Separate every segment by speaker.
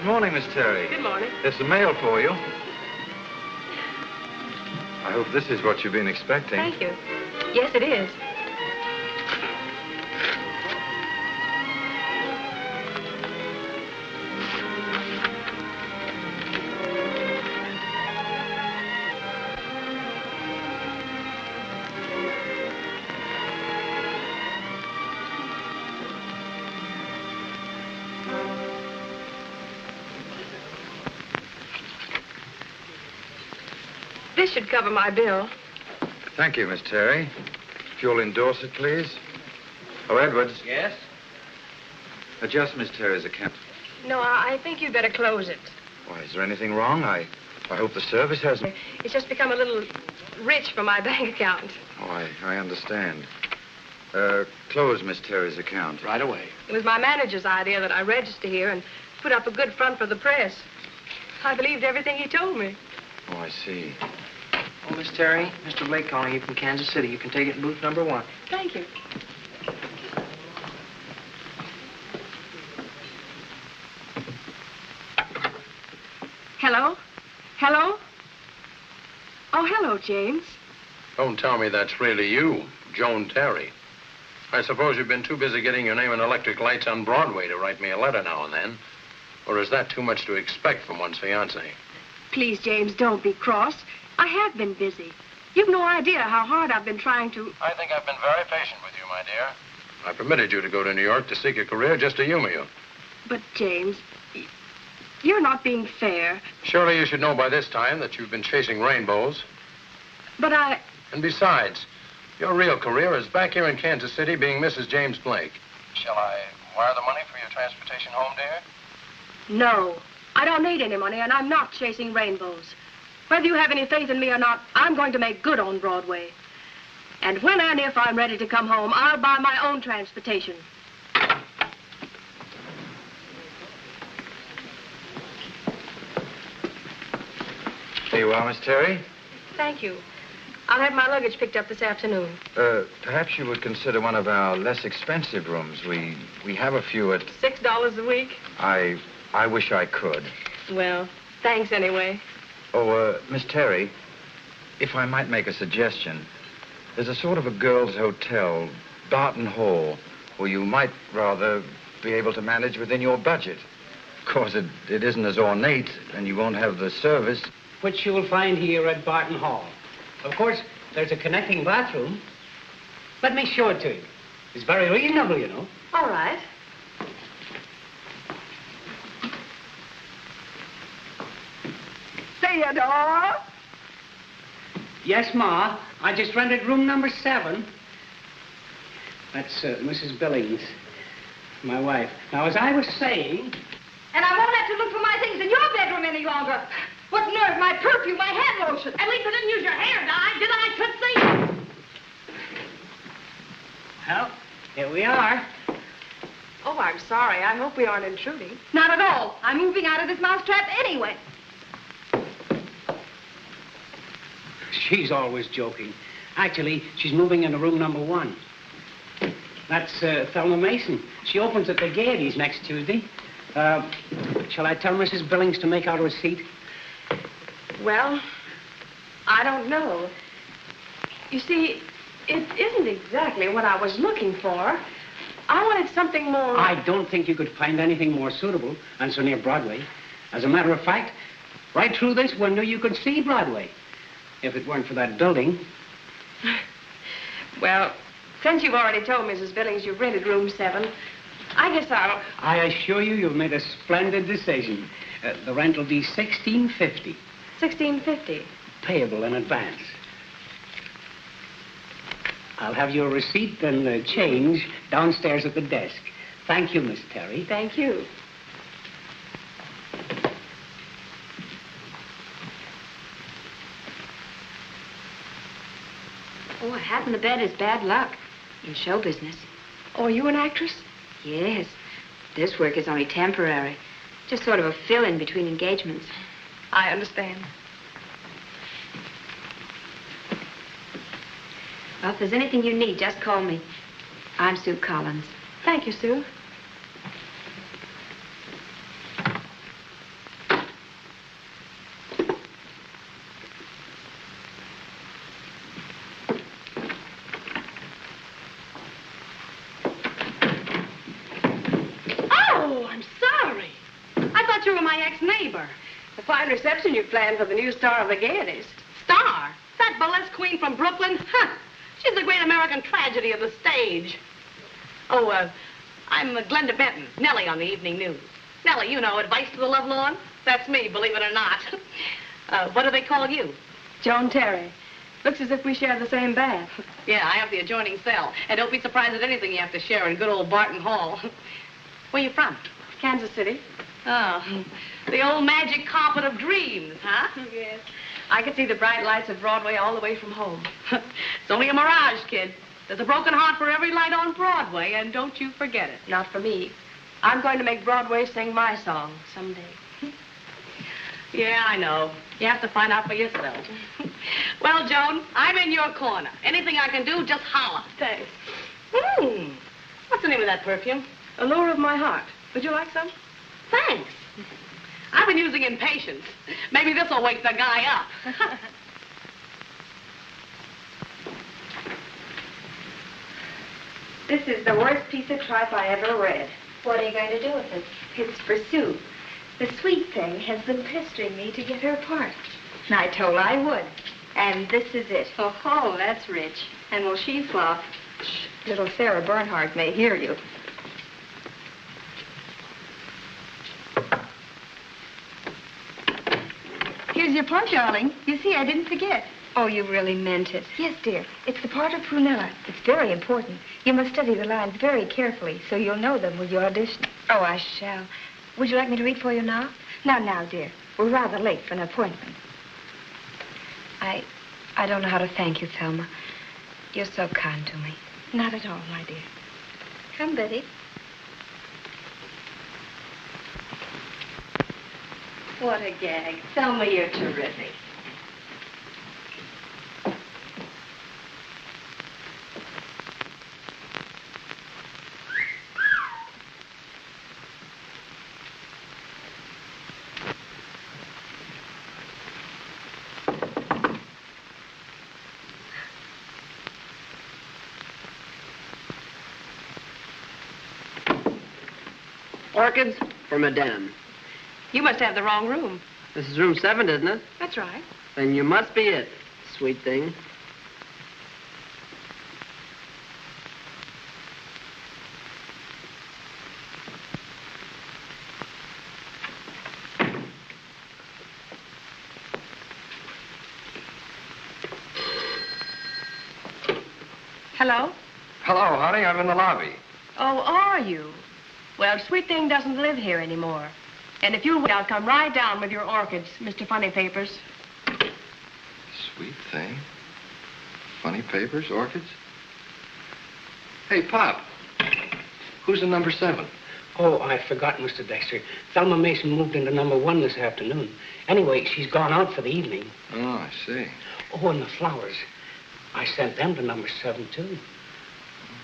Speaker 1: morning, Miss Terry.
Speaker 2: Good morning.
Speaker 1: There's some mail for you. I hope this is what you've been expecting.
Speaker 2: Thank you. Yes, it is. This should cover my bill.
Speaker 1: Thank you, Miss Terry. If you'll endorse it, please. Oh, Edwards.
Speaker 3: Yes?
Speaker 1: Adjust Miss Terry's account.
Speaker 2: No, I think you'd better close it.
Speaker 1: Why, is there anything wrong? I hope the service hasn't...
Speaker 2: It's just become a little rich for my bank account.
Speaker 1: Oh, I understand. Close Miss Terry's account.
Speaker 3: Right away.
Speaker 2: It was my manager's idea that I register here and put up a good front for the press. I believed everything he told me.
Speaker 1: Oh, I see.
Speaker 3: Oh, Miss Terry, Mr. Blake calling you from Kansas City. You can take it in booth number 1.
Speaker 2: Thank you. Hello? Hello? Oh, hello, James.
Speaker 4: Don't tell me that's really you, Joan Terry. I suppose you've been too busy getting your name in electric lights on Broadway to write me a letter now and then. Or is that too much to expect from one's fiancé?
Speaker 2: Please, James, don't be cross. I have been busy. You've no idea how hard I've been trying to...
Speaker 4: I think I've been very patient with you, my dear. I permitted you to go to New York to seek a career just to humor you.
Speaker 2: But, James, you're not being fair.
Speaker 4: Surely you should know by this time that you've been chasing rainbows.
Speaker 2: But
Speaker 4: And besides, your real career is back here in Kansas City being Mrs. James Blake. Shall I wire the money for your transportation home, dear?
Speaker 2: No, I don't need any money, and I'm not chasing rainbows. Whether you have any faith in me or not, I'm going to make good on Broadway. And when and if I'm ready to come home, I'll buy my own transportation.
Speaker 1: Here you are, Miss Terry.
Speaker 2: Thank you. I'll have my luggage picked up this afternoon.
Speaker 1: Perhaps you would consider one of our less expensive rooms. We have a few at...
Speaker 2: $6 a week?
Speaker 1: I wish I could.
Speaker 2: Well, thanks anyway.
Speaker 1: Oh, Miss Terry, if I might make a suggestion, there's a sort of a girls' hotel, Barton Hall, where you might rather be able to manage within your budget. Of course, it isn't as ornate, and you won't have the service.
Speaker 3: Which you will find here at Barton Hall. Of course, there's a connecting bathroom. Let me show it to you. It's very reasonable, you know.
Speaker 2: All right. Theodore?
Speaker 3: Yes, Ma. I just rented room number 7. That's Mrs. Billings, my wife. Now, as I was saying...
Speaker 5: And I won't have to look for my things in your bedroom any longer. What nerve, my perfume, my hand lotion. At least I didn't use your hair dye, did I, Tootsie?
Speaker 3: Well, here we are.
Speaker 2: Oh, I'm sorry. I hope we aren't intruding.
Speaker 5: Not at all. I'm moving out of this mousetrap anyway.
Speaker 3: She's always joking. Actually, she's moving into room number 1. That's Thelma Mason. She opens at the Gaieties next Tuesday. Shall I tell Mrs. Billings to make out a receipt?
Speaker 2: Well, I don't know. You see, it isn't exactly what I was looking for. I wanted something more...
Speaker 3: I don't think you could find anything more suitable and so near Broadway. As a matter of fact, right through this window you could see Broadway. If it weren't for that building.
Speaker 2: Well, since you've already told Mrs. Billings you've rented room 7, I guess I'll...
Speaker 3: I assure you, you've made a splendid decision. The rent will be $16.50.
Speaker 2: $16.50.
Speaker 3: Payable in advance. I'll have your receipt and change downstairs at the desk. Thank you, Miss Terry.
Speaker 2: Thank you.
Speaker 5: Oh, a hat in the bed is bad luck in show business.
Speaker 2: Oh, are you an actress?
Speaker 5: Yes. This work is only temporary. Just sort of a fill-in between engagements.
Speaker 2: I understand.
Speaker 5: Well, if there's anything you need, just call me. I'm Sue Collins.
Speaker 2: Thank you, Sue. fine reception you planned for the new star of the Gaieties.
Speaker 5: Star? That burlesque queen from Brooklyn? Huh. She's the great American tragedy of the stage. Oh, I'm Glenda Benton, Nellie on the evening news. Nellie, you know, Advice to the Lovelorn? That's me, believe it or not. What do they call you?
Speaker 2: Joan Terry. Looks as if we share the same bath.
Speaker 5: Yeah, I have the adjoining cell. And don't be surprised at anything you have to share in good old Barton Hall. Where you from?
Speaker 2: Kansas City.
Speaker 5: Oh, the old magic carpet of dreams, huh?
Speaker 2: Yes. I could see the bright lights of Broadway all the way from home.
Speaker 5: It's only a mirage, kid. There's a broken heart for every light on Broadway, and don't you forget it.
Speaker 2: Not for me. I'm going to make Broadway sing my song someday.
Speaker 5: Yeah, I know. You have to find out for yourself. Well, Joan, I'm in your corner. Anything I can do, just holler.
Speaker 2: Thanks.
Speaker 5: What's the name of that perfume?
Speaker 2: Allure of my heart. Would you like some?
Speaker 5: Thanks. I've been using Impatience. Maybe this will wake the guy up.
Speaker 6: This is the worst piece of tripe I ever read.
Speaker 7: What are you going to do with it?
Speaker 6: It's for Sue. The sweet thing has been pestering me to get her part. And I told her I would. And this is it.
Speaker 7: Oh, that's rich. And will she flop?
Speaker 6: Shh, little Sarah Bernhardt may hear you. Here's your part, darling. You see, I didn't forget. Oh, you really meant it. Yes, dear. It's the part of Prunella. It's very important. You must study the lines very carefully so you'll know them when you audition. Oh, I shall. Would you like me to read for you now? Now, dear. We're rather late for an appointment. I don't know how to thank you, Thelma. You're so kind to me. Not at all, my dear. Come, Betty.
Speaker 7: What a gag. Thelma, you're terrific.
Speaker 8: Orchids for Madame.
Speaker 2: You must have the wrong room.
Speaker 8: This is room 7, isn't it?
Speaker 2: That's right.
Speaker 8: Then you must be it, sweet thing.
Speaker 2: Hello?
Speaker 1: Hello, honey. I'm in the lobby.
Speaker 2: Oh, are you? Well, Sweet Thing doesn't live here anymore. And if you'll wait, I'll come right down with your orchids, Mr. Funny Papers.
Speaker 1: Sweet Thing. Funny Papers, orchids. Hey, Pop. Who's in number 7?
Speaker 3: Oh, I forgot, Mr. Dexter. Thelma Mason moved into number 1 this afternoon. Anyway, she's gone out for the evening.
Speaker 1: Oh, I see.
Speaker 3: Oh, and the flowers. I sent them to number 7, too.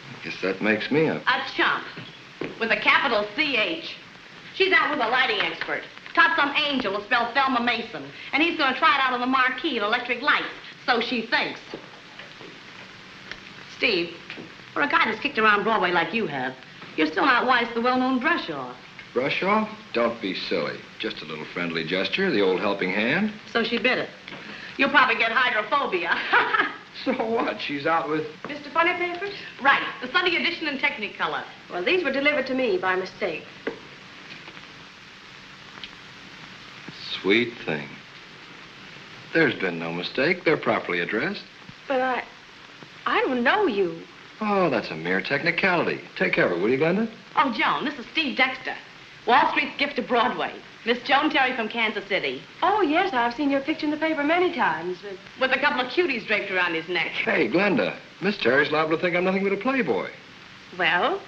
Speaker 1: I guess that makes me a...
Speaker 5: A chump. With a capital C-H. She's out with a lighting expert. Taught some angel to spell Thelma Mason. And he's going to try it out on the marquee in electric lights. So she thinks. Steve, for a guy that's kicked around Broadway like you have, you're still not wise to the well-known brush-off.
Speaker 1: Brush off? Don't be silly. Just a little friendly gesture, the old helping hand.
Speaker 5: So she bit it. You'll probably get hydrophobia.
Speaker 1: So what? She's out with...
Speaker 2: Mr. Funny Papers?
Speaker 5: Right. The Sunday edition in Technicolor.
Speaker 2: Well, these were delivered to me by mistake.
Speaker 1: Sweet Thing. There's been no mistake. They're properly addressed.
Speaker 2: But I don't know you.
Speaker 1: Oh, that's a mere technicality. Take care of it, will you, Glenda?
Speaker 5: Oh, Joan, this is Steve Dexter. Wall Street's gift to Broadway. Miss Joan Terry from Kansas City.
Speaker 2: Oh, yes, I've seen your picture in the paper many times. But...
Speaker 5: With a couple of cuties draped around his neck.
Speaker 1: Hey, Glenda, Miss Terry's liable to think I'm nothing but a playboy.
Speaker 2: Well,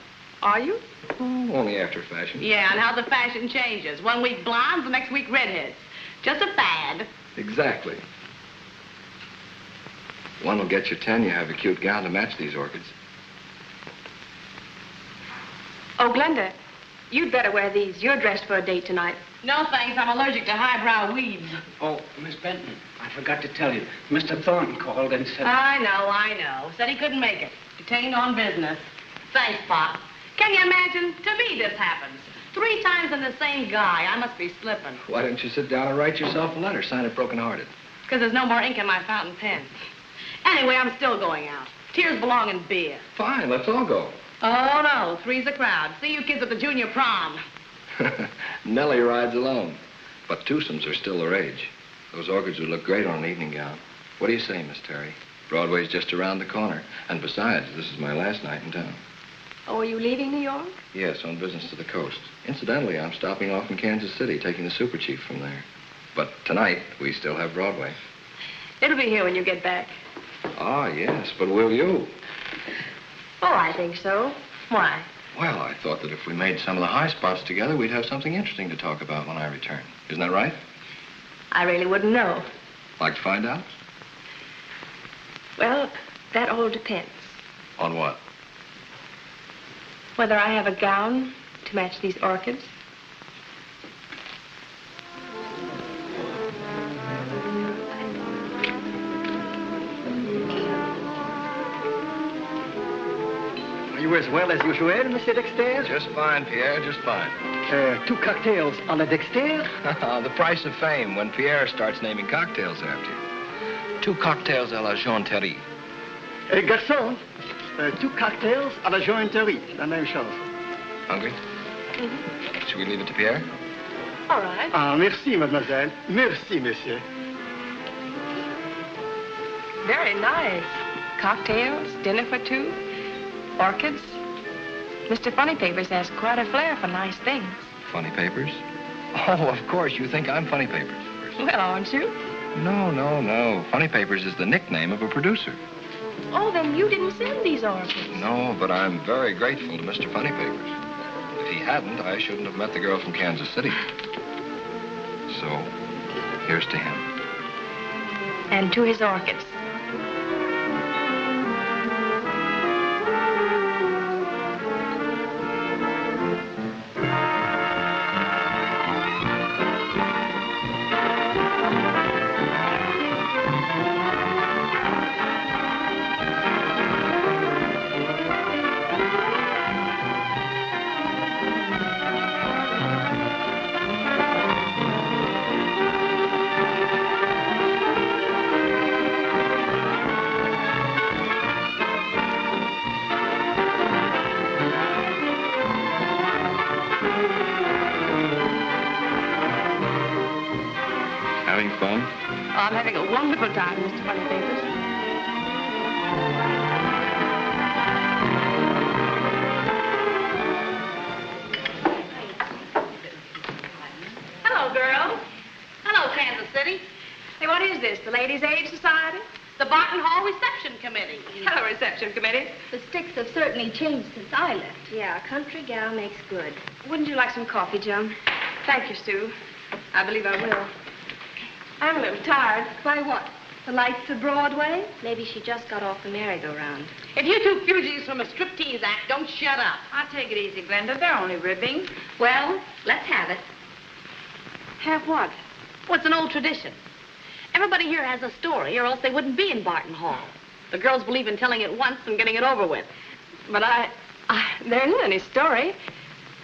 Speaker 2: are you?
Speaker 1: Oh, only after fashion.
Speaker 5: Yeah, and how the fashion changes. 1 week blondes, the next week redheads. Just a fad.
Speaker 1: Exactly. One will get you 10. You have a cute gown to match these orchids.
Speaker 2: Oh, Glenda, you'd better wear these. You're dressed for a date tonight.
Speaker 5: No, thanks. I'm allergic to highbrow weeds.
Speaker 3: Oh, Miss Benton, I forgot to tell you. Mr. Thornton called and said...
Speaker 5: I know. Said he couldn't make it. Detained on business. Thanks, Pop. Can you imagine? To me, this happens. 3 3 times on the same guy. I must be slipping.
Speaker 9: Why don't you sit down and write yourself a letter? Sign it broken-hearted.
Speaker 5: Because there's no more ink in my fountain pen. Anyway, I'm still going out. Tears belong in beer.
Speaker 9: Fine, let's all go.
Speaker 5: Oh, no. 3's a crowd. See you kids at the junior prom.
Speaker 9: Nellie rides alone. But twosomes are still the rage. Those orchids would look great on an evening gown. What do you say, Miss Terry? Broadway's just around the corner. And besides, this is my last night in town.
Speaker 2: Oh, are you leaving New York?
Speaker 9: Yes, on business to the coast. Incidentally, I'm stopping off in Kansas City, taking the super chief from there. But tonight, we still have Broadway.
Speaker 2: It'll be here when you get back.
Speaker 9: Ah, yes, but will you?
Speaker 2: Oh, I think so. Why?
Speaker 9: Well, I thought that if we made some of the high spots together, we'd have something interesting to talk about when I return. Isn't that right?
Speaker 2: I really wouldn't know.
Speaker 9: Like to find out?
Speaker 2: Well, that all depends.
Speaker 9: On what?
Speaker 2: Whether I have a gown to match these orchids.
Speaker 10: Are you as well as usual, Monsieur Dexter?
Speaker 9: Just fine, Pierre, just fine.
Speaker 10: 2 cocktails à la Dexter?
Speaker 9: The price of fame when Pierre starts naming cocktails after you. 2 cocktails à la Joan Terry.
Speaker 10: Garçon, 2 cocktails à la Joan Terry. La même chose.
Speaker 9: Hungry?
Speaker 2: Mm-hmm.
Speaker 9: Should we leave it to Pierre?
Speaker 2: All right.
Speaker 10: Ah, merci, mademoiselle. Merci, monsieur.
Speaker 2: Very nice. Cocktails, dinner for 2, orchids. Mr. Funny Papers has quite a flair for nice things.
Speaker 9: Funny Papers? Oh, of course, you think I'm Funny Papers.
Speaker 2: Well, aren't you?
Speaker 9: No, no, no. Funny Papers is the nickname of a producer.
Speaker 2: Oh, then you didn't send these orchids.
Speaker 9: No, but I'm very grateful to Mr. Funny Papers. If he hadn't, I shouldn't have met the girl from Kansas City. So, here's to him.
Speaker 2: And to his orchids.
Speaker 9: Having fun?
Speaker 2: Oh, I'm having a wonderful time, Mr. Funny Papers.
Speaker 5: Hello, girls. Hello, Kansas City.
Speaker 2: Hey, what is this, the Ladies' Aid Society?
Speaker 5: The Barton Hall Reception Committee.
Speaker 2: Hello, reception committee.
Speaker 6: The sticks have certainly changed since I left.
Speaker 7: Yeah, a country gal makes good.
Speaker 2: Wouldn't you like some coffee, Joan? Thank you, Sue. I believe I will. I'm a little tired.
Speaker 6: By what? The lights of Broadway?
Speaker 7: Maybe she just got off the merry-go-round.
Speaker 5: If you 2 fugitives from a striptease act don't shut up.
Speaker 2: I'll take it easy, Glenda. They're only ribbing.
Speaker 5: Well, let's have it.
Speaker 2: Have what?
Speaker 5: Well, it's an old tradition. Everybody here has a story, or else they wouldn't be in Barton Hall. The girls believe in telling it once and getting it over with.
Speaker 2: But there isn't any story.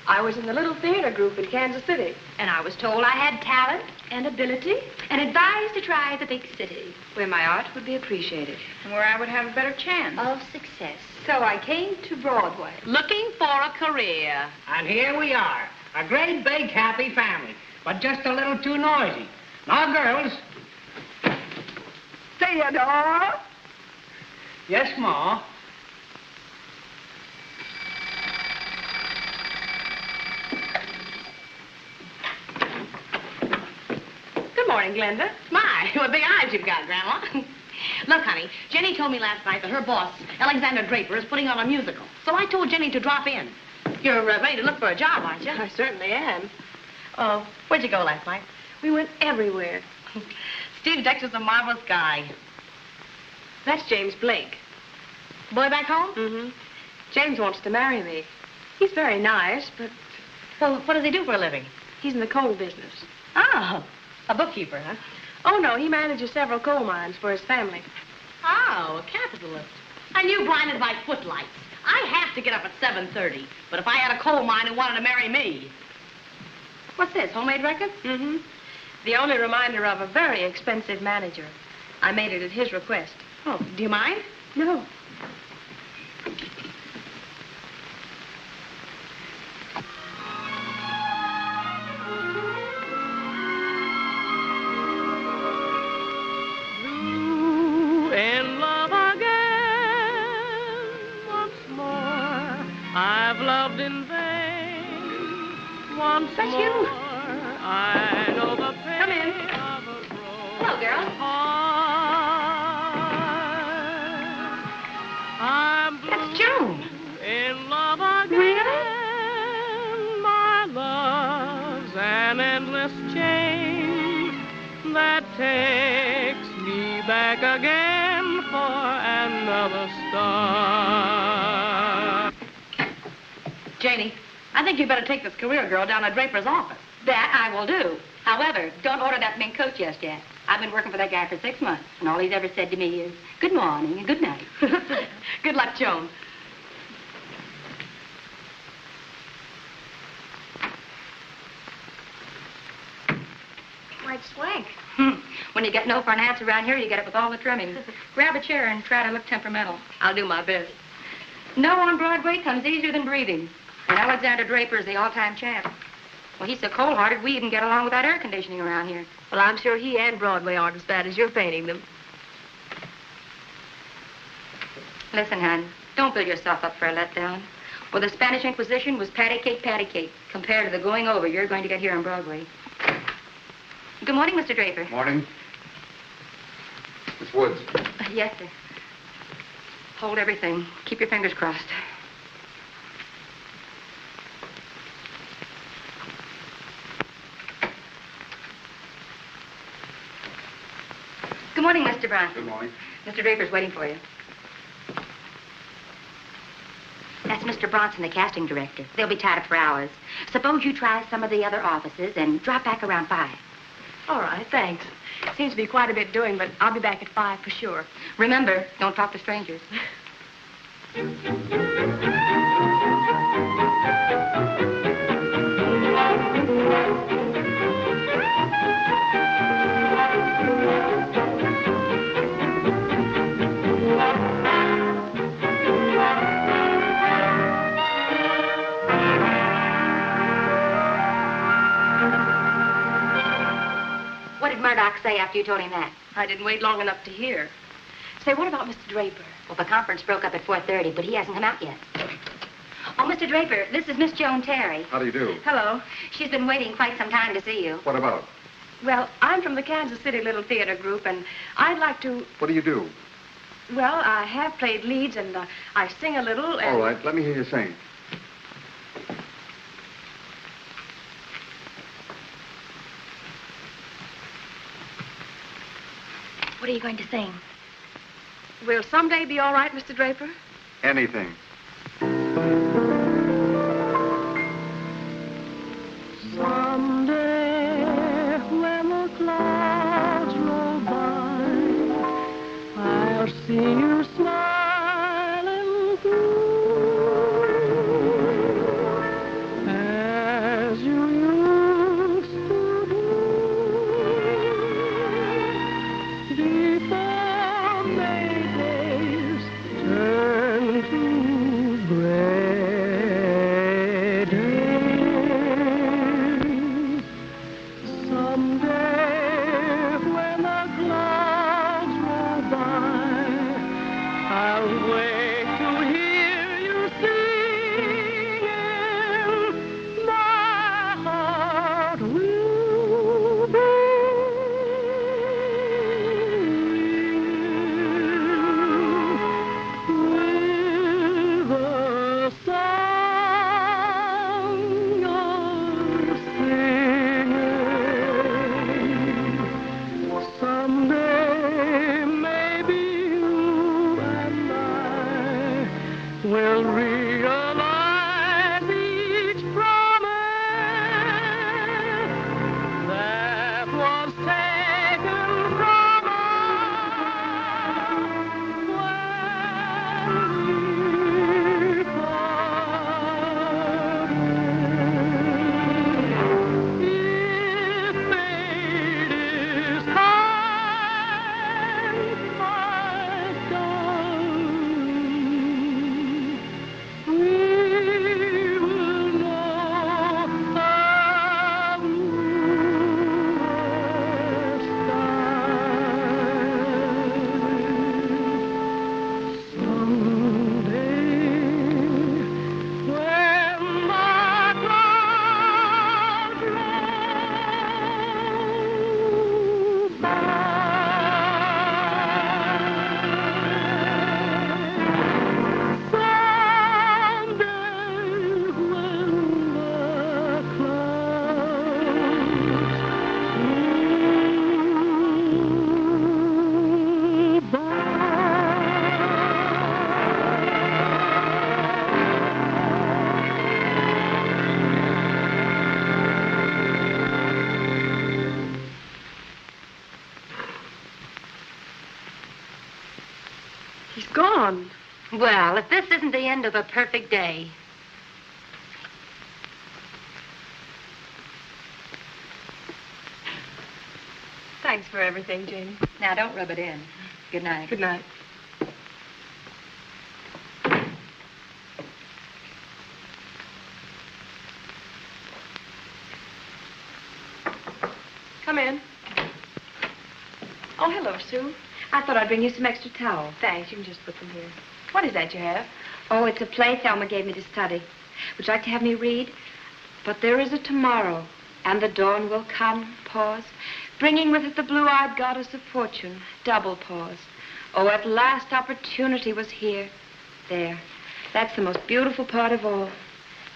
Speaker 2: I was in the little theater group in Kansas City.
Speaker 6: And I was told I had talent and ability and advised to try the big city.
Speaker 2: Where my art would be appreciated. And where I would have a better chance.
Speaker 6: Of success. So I came to Broadway.
Speaker 5: Looking for a career.
Speaker 3: And here we are, a great big happy family, but just a little too noisy. Now, girls.
Speaker 10: Theodore!
Speaker 3: Yes, Ma?
Speaker 2: Good morning, Glenda.
Speaker 5: My, what big eyes you've got, Grandma. Look, honey, Jenny told me last night that her boss, Alexander Draper, is putting on a musical. So I told Jenny to drop in. You're ready to look for a job, aren't you?
Speaker 2: I certainly am.
Speaker 5: Oh, where'd you go last night?
Speaker 2: We went everywhere.
Speaker 5: Steve Dexter's a marvelous guy.
Speaker 2: That's James Blake.
Speaker 5: Boy back home?
Speaker 2: Mm-hmm. James wants to marry me. He's very nice, but
Speaker 5: Well, what does he do for a living?
Speaker 2: he's in the coal business.
Speaker 5: Oh, a bookkeeper, huh?
Speaker 2: Oh, no, he manages several coal mines for his family.
Speaker 5: Oh, a capitalist. And you blinded by footlights. I have to get up at 7:30. But if I had a coal mine who wanted to marry me...
Speaker 2: What's this, homemade record? Mm-hmm. The only reminder of a very expensive manager. I made it at his request.
Speaker 5: Oh, do you mind?
Speaker 2: No.
Speaker 11: In love again once more. I've loved in vain once
Speaker 5: That's
Speaker 11: more.
Speaker 5: you.
Speaker 11: I know the pain
Speaker 5: Come in.
Speaker 11: of a broken
Speaker 5: Hello, girl.
Speaker 11: heart. I'm blue.
Speaker 5: That's Joan.
Speaker 11: In love again.
Speaker 5: Really?
Speaker 11: My love's an endless chain that takes me back again for another star.
Speaker 5: Janie, I think you better take this career girl down to Draper's office.
Speaker 2: That I will do. However, don't order that mink coat just yet. I've been working for that guy for 6 months, and all he's ever said to me is, good morning and good night.
Speaker 5: Good luck, Joan.
Speaker 6: Quite swank.
Speaker 2: When you get no for an answer around here, you get it with all the trimmings. Grab a chair and try to look temperamental. I'll do my best. No on Broadway comes easier than breathing. And Alexander Draper is the all-time champ. Well, he's so cold-hearted, we even get along without air conditioning around here.
Speaker 7: Well, I'm sure he and Broadway aren't as bad as you're painting them.
Speaker 2: Listen, hon, don't build yourself up for a letdown. Well, the Spanish Inquisition was patty cake, compared to the going over you're going to get here on Broadway. Good morning, Mr. Draper.
Speaker 1: Morning. Miss Woods.
Speaker 2: Yes, sir. Hold everything. Keep your fingers crossed. Good morning, Mr. Bronson.
Speaker 1: Good morning.
Speaker 2: Mr. Draper's waiting for you. That's Mr. Bronson, the casting director. They'll be tied up for hours. Suppose you try some of the other offices and drop back around 5.
Speaker 7: All right, thanks. Seems to be quite a bit doing, but I'll be back at 5 for sure.
Speaker 2: Remember, don't talk to strangers. What did Murdoch say after you told him that?
Speaker 7: I didn't wait long enough to hear. Say, what about Mr. Draper?
Speaker 2: Well, the conference broke up at 4:30, but he hasn't come out yet. Oh, Mr. Draper, this is Miss Joan Terry.
Speaker 1: How do you do?
Speaker 7: Hello.
Speaker 2: She's been waiting quite some time to see you.
Speaker 1: What about?
Speaker 7: Well, I'm from the Kansas City Little Theater Group, and I'd like to...
Speaker 1: What do you do?
Speaker 7: Well, I have played leads, and I sing a little, and...
Speaker 1: All right, let me hear you sing.
Speaker 2: What are you going to sing?
Speaker 7: Will someday be all right, Mr. Draper?
Speaker 1: Anything.
Speaker 11: Someday, when the clouds roll by, I'll see you smiling through as you used to do before May days turn to
Speaker 7: gone.
Speaker 2: Well, if this isn't the end of a perfect day.
Speaker 7: Thanks for everything, Jane.
Speaker 2: Now, don't rub it in. Good night.
Speaker 7: Good night. Come in. Oh, hello, Sue. I thought I'd bring you some extra towels. Thanks. You can just put them here. What is that you have?
Speaker 6: Oh, it's a play Thelma gave me to study. Would you like to have me read? But there is a tomorrow, and the dawn will come, pause, bringing with it the blue-eyed goddess of fortune, double pause. Oh, at last opportunity was here. There. That's the most beautiful part of all.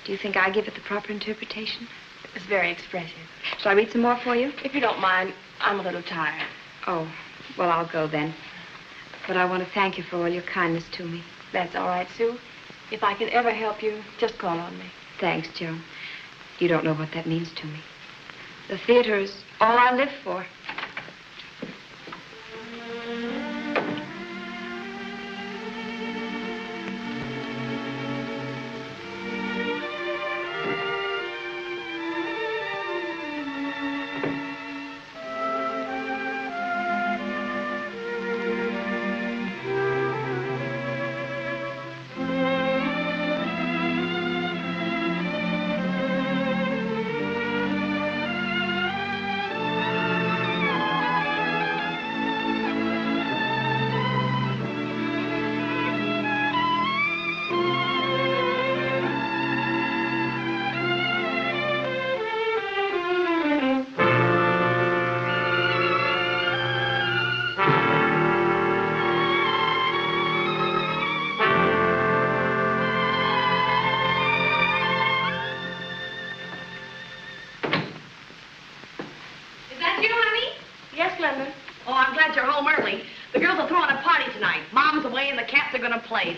Speaker 6: Do you think I give it the proper interpretation?
Speaker 7: It's very expressive.
Speaker 6: Shall I read some more for you?
Speaker 7: If you don't mind, I'm a little tired.
Speaker 6: Oh, well, I'll go then. But I want to thank you for all your kindness to me.
Speaker 7: That's all right, Sue. If I can ever help you, just call on me.
Speaker 6: Thanks, Joan. You don't know what that means to me. The theater is all I live for.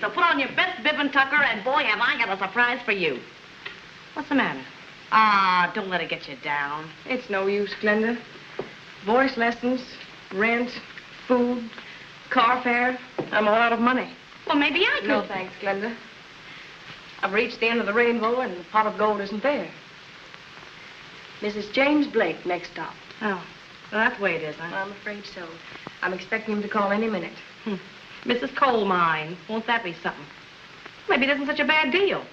Speaker 5: So put on your best bib and tucker, and boy, have I got a surprise for you. What's the matter? Ah, don't let it get you down.
Speaker 7: It's no use, Glenda. Voice lessons, rent, food, car fare. I'm all out of money.
Speaker 5: Well, maybe I could.
Speaker 7: No, thanks, Glenda. I've reached the end of the rainbow, and the pot of gold isn't there. Mrs. James Blake, next stop.
Speaker 5: Oh, well, that's the way it is, huh?
Speaker 7: I'm afraid so. I'm expecting him to call any minute.
Speaker 5: Mrs. Coal Mine. Won't that be something? Maybe it isn't such a bad deal.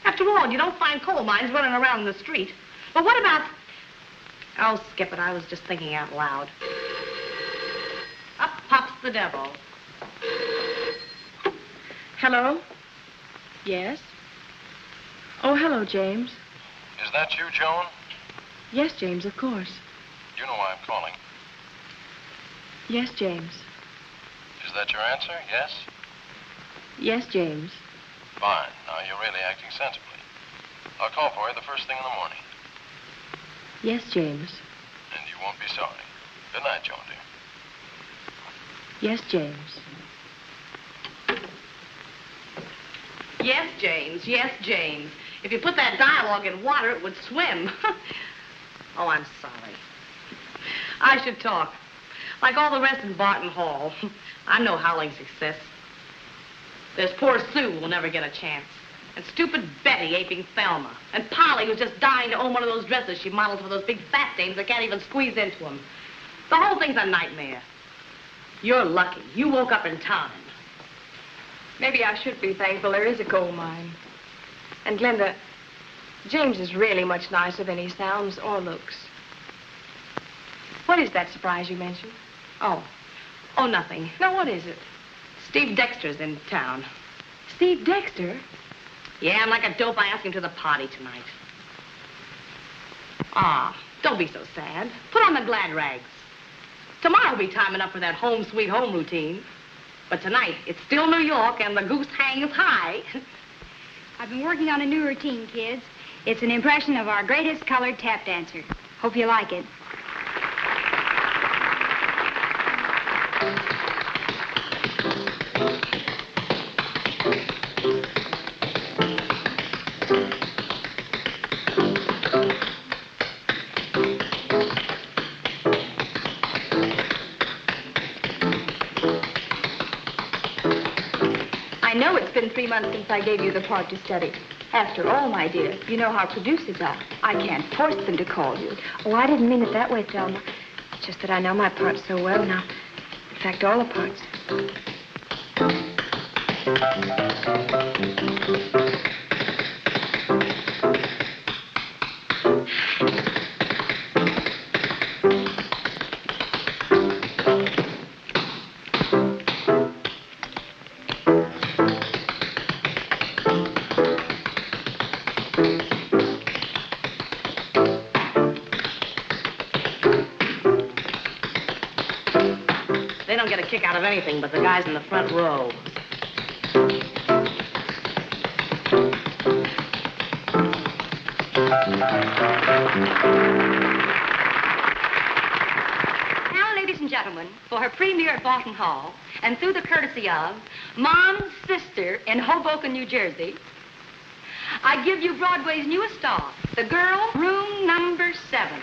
Speaker 5: After all, you don't find coal mines running around in the street. But what about... Oh, skip it. I was just thinking out loud. Up pops the devil.
Speaker 7: Hello? Yes? Oh, hello, James.
Speaker 4: Is that you, Joan?
Speaker 7: Yes, James, of course.
Speaker 4: You know why I'm calling.
Speaker 7: Yes, James.
Speaker 4: Is that your answer? Yes?
Speaker 7: Yes, James.
Speaker 4: Fine. Now, you're really acting sensibly. I'll call for you the first thing in the morning.
Speaker 7: Yes, James.
Speaker 4: And you won't be sorry. Good night, Joan, dear.
Speaker 7: Yes, James.
Speaker 5: Yes, James. Yes, James. If you put that dialogue in water, it would swim. Oh, I'm sorry. I should talk. Like all the rest in Barton Hall. I'm no howling success. There's poor Sue who will never get a chance. And stupid Betty aping Thelma. And Polly who's just dying to own one of those dresses she models for those big fat dames that can't even squeeze into them. The whole thing's a nightmare. You're lucky. You woke up in time.
Speaker 7: Maybe I should be thankful there is a coal mine. And Glenda, James is really much nicer than he sounds or looks. What is that surprise you mentioned?
Speaker 5: Oh, nothing.
Speaker 7: Now, what is it?
Speaker 5: Steve Dexter's in town.
Speaker 7: Steve Dexter?
Speaker 5: Yeah, I'm like a dope. I asked him to the party tonight. Ah, don't be so sad. Put on the glad rags. Tomorrow will be time enough for that home sweet home routine. But tonight, it's still New York and the goose hangs high.
Speaker 12: I've been working on a new routine, kids. It's an impression of our greatest colored tap dancer. Hope you like it.
Speaker 6: been 3 months since I gave you the part to study. After all, my dear, you know how producers are. I can't force them to call you.
Speaker 12: Oh, I didn't mean it that way, Thelma. It's just that I know my part so well now. In fact, all the parts.
Speaker 5: They don't get a kick out of anything but the guys in the front row.
Speaker 2: Now, ladies and gentlemen, for her premiere at Barton Hall, and through the courtesy of Mom's sister in Hoboken, New Jersey, I give you Broadway's newest star, the girl, room number 7.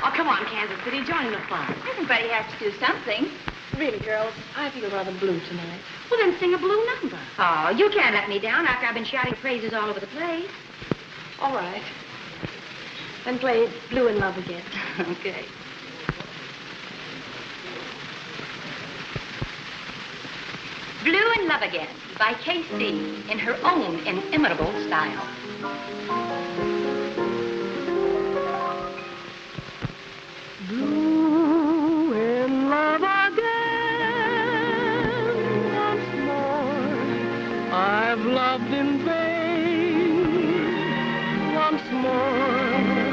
Speaker 5: Oh, come on, Kansas City, join the fun.
Speaker 6: Everybody has to do something.
Speaker 7: Really, girls, I feel rather blue tonight.
Speaker 5: Well, then sing a blue number.
Speaker 2: Oh, you can't let me down after I've been shouting praises all over the place.
Speaker 7: All right. Then play Blue in Love again.
Speaker 2: Okay. Blue in Love Again by K.C. in her own inimitable style.
Speaker 11: Blue in love again once more. I've loved in vain once more.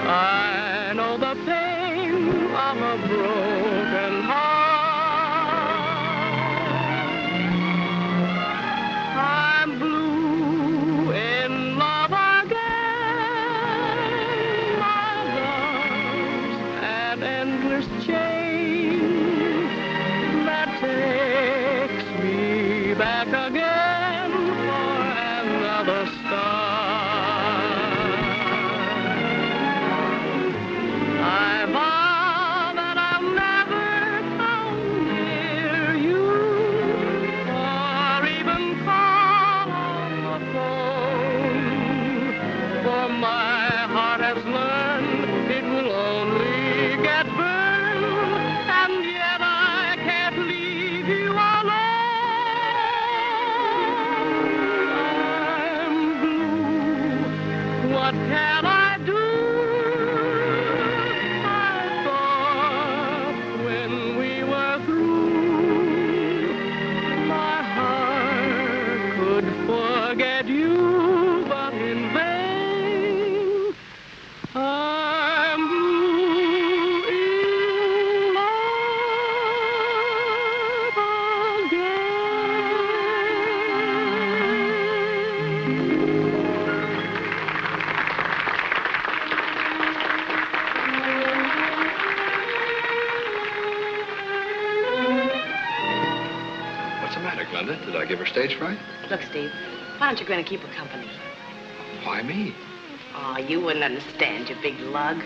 Speaker 11: I know the pain of a broken heart. I'm blue in love again. My love's an endless chain that takes me back again for another start. I vow that I'll never come near you or even call on the phone, for my heart has learned it will only get burned, and yet I can't leave you alone. I'm blue. What can I do? I thought when we were through, my heart could forget you, but in vain. I'm blue in love
Speaker 9: What's the matter, Glenda? Did I give her stage fright?
Speaker 5: Look, Steve, why don't you go and keep her company?
Speaker 9: Why me?
Speaker 5: Oh, you wouldn't understand, you big lug.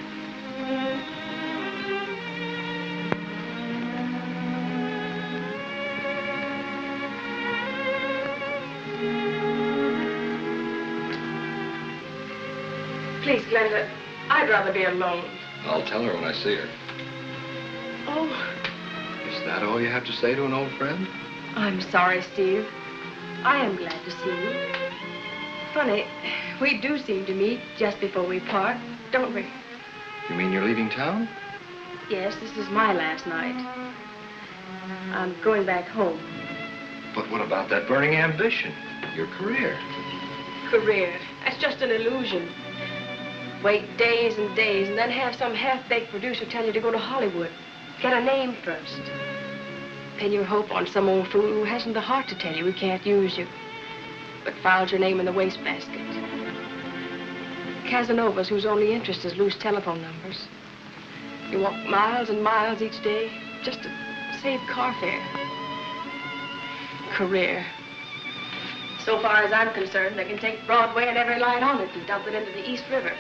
Speaker 7: Please, Glenda, I'd rather be alone.
Speaker 9: I'll tell her when I see her.
Speaker 7: Oh,
Speaker 9: Is that all you have to say to an old friend?
Speaker 7: I'm sorry, Steve. I am glad to see you. Funny, we do seem to meet just before we part, don't we?
Speaker 9: You mean you're leaving town?
Speaker 7: Yes, this is my last night. I'm going back home.
Speaker 9: But what about that burning ambition? Your career?
Speaker 7: Career, that's just an illusion. Wait days and days and then have some half-baked producer tell you to go to Hollywood. Get a name first. Pin your hope on some old fool who hasn't the heart to tell you he can't use you, but files your name in the wastebasket. Casanovas whose only interest is loose telephone numbers. You walk miles and miles each day just to save car fare. Career. So far as I'm concerned, they can take Broadway and every line on it and dump it into the East River.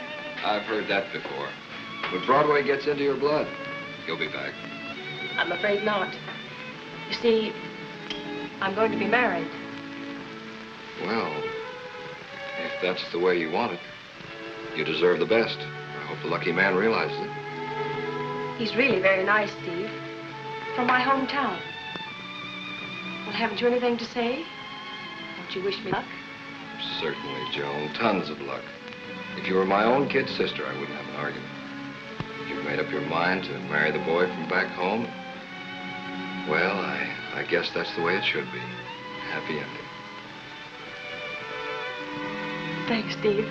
Speaker 9: I've heard that before. When Broadway gets into your blood, you'll be back.
Speaker 7: I'm afraid not. You see, I'm going to be married.
Speaker 9: Well, if that's the way you want it, you deserve the best. I hope the lucky man realizes it.
Speaker 7: He's really very nice, Steve. From my hometown. Well, haven't you anything to say? Won't you wish me luck?
Speaker 9: Certainly, Joan. Tons of luck. If you were my own kid sister, I wouldn't have an argument. If you've made up your mind to marry the boy from back home, well, I guess that's the way it should be. Happy ending.
Speaker 7: Thanks, Steve.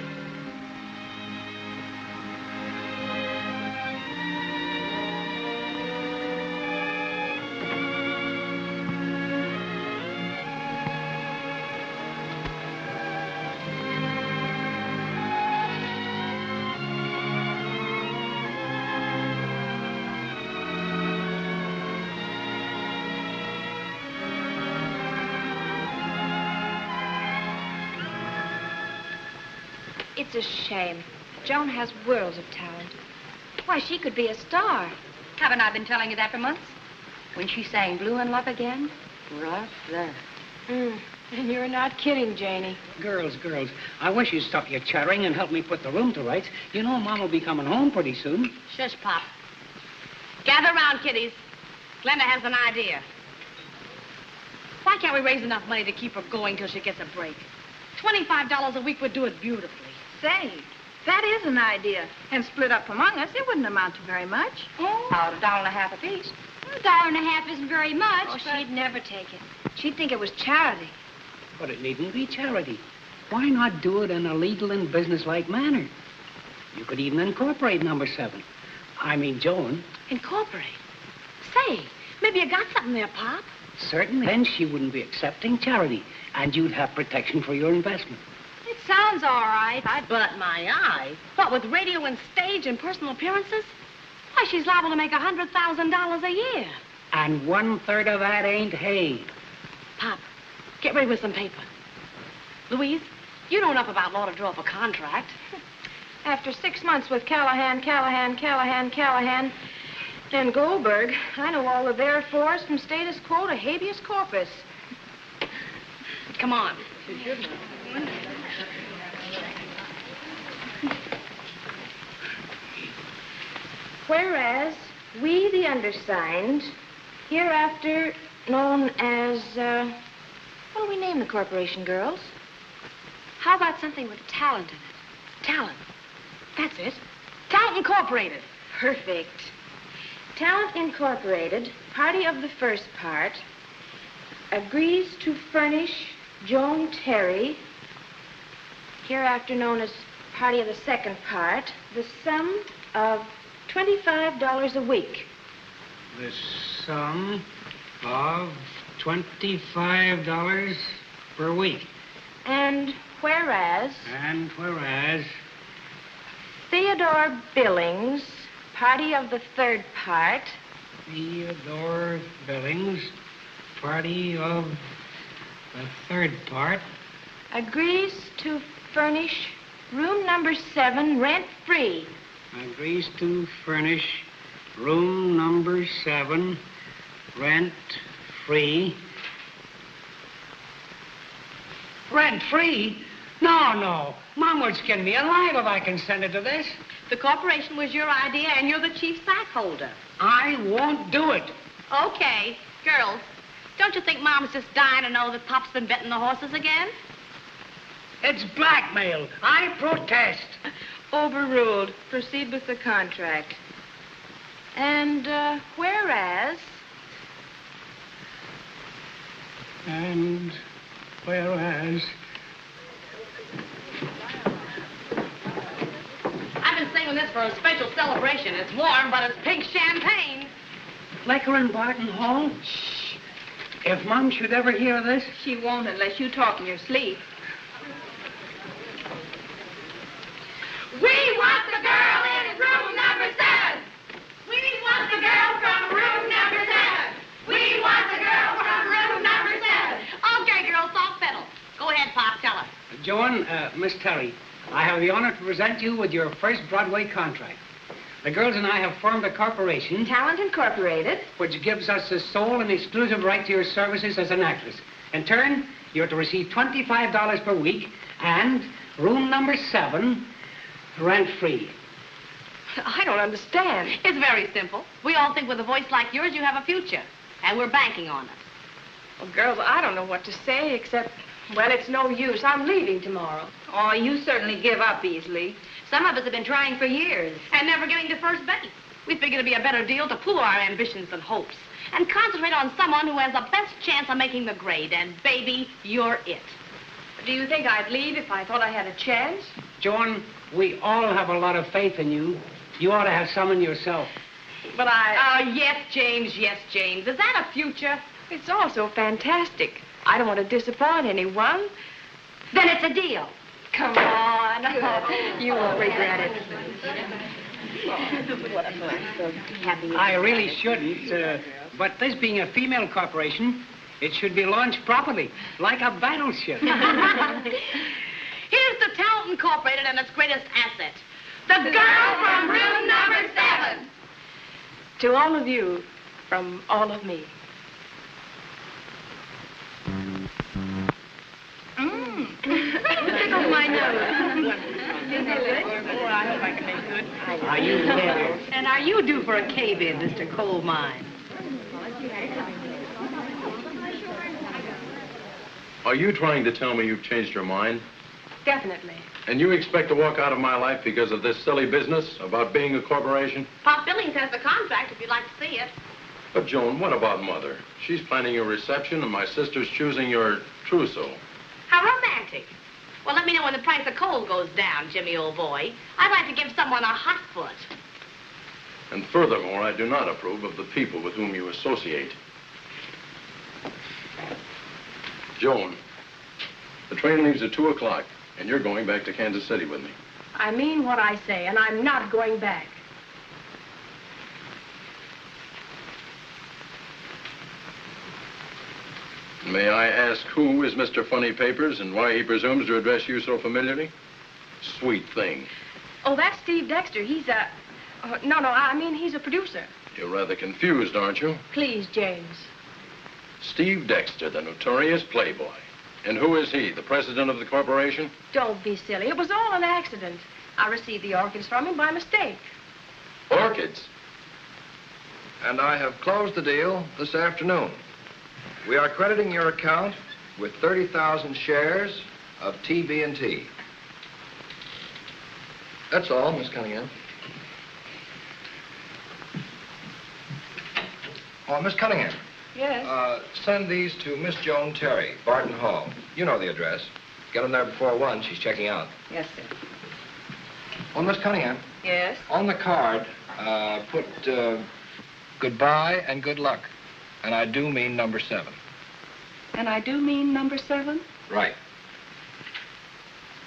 Speaker 12: It's a shame. Joan has worlds of talent. Why, she could be a star.
Speaker 2: Haven't I been telling you that for months? When she sang Blue in Love Again, right there.
Speaker 7: And you're not kidding, Janie.
Speaker 3: Girls, I wish you'd stop your chattering and help me put the room to rights. You know Mom will be coming home pretty soon.
Speaker 5: Shush, Pop. Gather around, kiddies. Glenda has an idea. Why can't we raise enough money to keep her going till she gets a break? $25 a week would do it beautifully.
Speaker 6: Say, that is an idea. And split up among us, it wouldn't amount to very much.
Speaker 2: Oh, about $1.50 apiece.
Speaker 12: $1.50 isn't very much.
Speaker 6: Oh,
Speaker 12: but...
Speaker 6: she'd never take it. She'd think it was charity.
Speaker 3: But it needn't be charity. Why not do it in a legal and businesslike manner? You could even incorporate number 7. I mean, Joan.
Speaker 5: Incorporate? Say, maybe you got something there, Pop.
Speaker 3: Certainly. Then she wouldn't be accepting charity, and you'd have protection for your investment.
Speaker 12: It sounds all right.
Speaker 5: But my eye. What, with radio and stage and personal appearances? Why, she's liable to make $100,000 a year.
Speaker 3: And 1/3 of that ain't hay.
Speaker 5: Pop, get ready with some paper. Louise, you know enough about law to draw up a contract.
Speaker 6: After 6 months with Callahan, and Goldberg, I know all of their fours from status quo to habeas corpus.
Speaker 5: Come on.
Speaker 6: Whereas we, the undersigned, hereafter known as, what do we name the corporation, girls?
Speaker 12: How about something with talent in it?
Speaker 5: Talent. That's it. Talent Incorporated.
Speaker 6: Perfect. Talent Incorporated, party of the first part, agrees to furnish Joan Terry, hereafter known as party of the second part, the sum of $25 a week.
Speaker 3: The sum of $25 per week.
Speaker 6: And whereas Theodore Billings, party of the third part.
Speaker 3: Theodore Billings, party of the third part.
Speaker 6: Agrees to furnish room number 7 rent-free.
Speaker 3: Agrees to furnish room number 7 rent-free. Rent-free? No. Mom would skin me alive if I consented to this.
Speaker 5: The corporation was your idea, and you're the chief stockholder.
Speaker 3: I won't do it.
Speaker 5: Okay. Girls, don't you think Mom's just dying to know that Pop's been betting the horses again?
Speaker 3: It's blackmail. I protest.
Speaker 6: Overruled. Proceed with the contract. And whereas...
Speaker 3: And whereas...
Speaker 5: I've been saving this for a special celebration. It's warm, but it's pink champagne.
Speaker 3: Liquor in Barton Hall? Shh. If Mom should ever hear of this...
Speaker 6: She won't unless you talk in your sleep.
Speaker 5: We want the girl in room number 7. We want the girl from room number 7. We want the girl from room number 7. Okay, girls, soft pedal. Go ahead, Pop, tell us.
Speaker 3: Joan, Miss Terry, I have the honor to present you with your first Broadway contract. The girls and I have formed a corporation.
Speaker 6: Talent Incorporated.
Speaker 3: Which gives us the sole and exclusive right to your services as an actress. In turn, you're to receive $25 per week and room number 7, rent-free.
Speaker 7: I don't understand.
Speaker 5: It's very simple. We all think with a voice like yours, you have a future. And we're banking on it.
Speaker 7: Well, girls, I don't know what to say except, well, it's no use. I'm leaving tomorrow.
Speaker 2: Oh, you certainly give up easily. Some of us have been trying for years.
Speaker 5: And never getting to first base. We figured it'd be a better deal to pool our ambitions and hopes. And concentrate on someone who has the best chance of making the grade. And, baby, you're it.
Speaker 7: Do you think I'd leave if I thought I had a chance?
Speaker 3: Joan, we all have a lot of faith in you. You ought to have some in yourself.
Speaker 7: But I...
Speaker 5: Oh, yes, James, yes, James. Is that a future?
Speaker 7: It's all so fantastic. I don't want to disappoint anyone.
Speaker 2: Then it's a deal.
Speaker 7: Come on. You won't regret it.
Speaker 3: I really shouldn't, but this being a female corporation, it should be launched properly, like a battleship.
Speaker 5: Here's the Talent Incorporated and its greatest asset. The girl from room number 7.
Speaker 7: To all of you, from all of me.
Speaker 2: Tickles my nose.
Speaker 5: Oh, I hope I can make good.
Speaker 3: Are you there?
Speaker 5: And are you due for a cave-in, Mr. Coal Mine?
Speaker 4: Are you trying to tell me you've changed your mind?
Speaker 7: Definitely.
Speaker 4: And you expect to walk out of my life because of this silly business about being a corporation?
Speaker 5: Pop Billings has the contract if you'd like to see it.
Speaker 4: But, Joan, what about Mother? She's planning your reception and my sister's choosing your trousseau.
Speaker 5: How romantic. Well, let me know when the price of coal goes down, Jimmy, old boy. I'd like to give someone a hot foot.
Speaker 4: And furthermore, I do not approve of the people with whom you associate. Joan, the train leaves at 2 o'clock, and you're going back to Kansas City with me.
Speaker 7: I mean what I say, and I'm not going back.
Speaker 4: May I ask who is Mr. Funny Papers and why he presumes to address you so familiarly? Sweet thing.
Speaker 7: Oh, that's Steve Dexter. He's a... I mean he's a producer.
Speaker 4: You're rather confused, aren't you?
Speaker 7: Please, James.
Speaker 4: Steve Dexter, the notorious playboy. And who is he, the president of the corporation?
Speaker 7: Don't be silly. It was all an accident. I received the orchids from him by mistake.
Speaker 4: Orchids?
Speaker 9: And I have closed the deal this afternoon. We are crediting your account with 30,000 shares of TB&T. That's all, Miss Cunningham. Oh, Miss Cunningham.
Speaker 7: Yes?
Speaker 9: Send these to Miss Joan Terry, Barton Hall. You know the address. Get them there before 1. She's checking out.
Speaker 7: Yes, sir.
Speaker 9: Oh, Miss Cunningham.
Speaker 7: Yes?
Speaker 9: On the card, put goodbye and good luck. And I do mean number 7.
Speaker 7: And I do mean number 7?
Speaker 9: Right.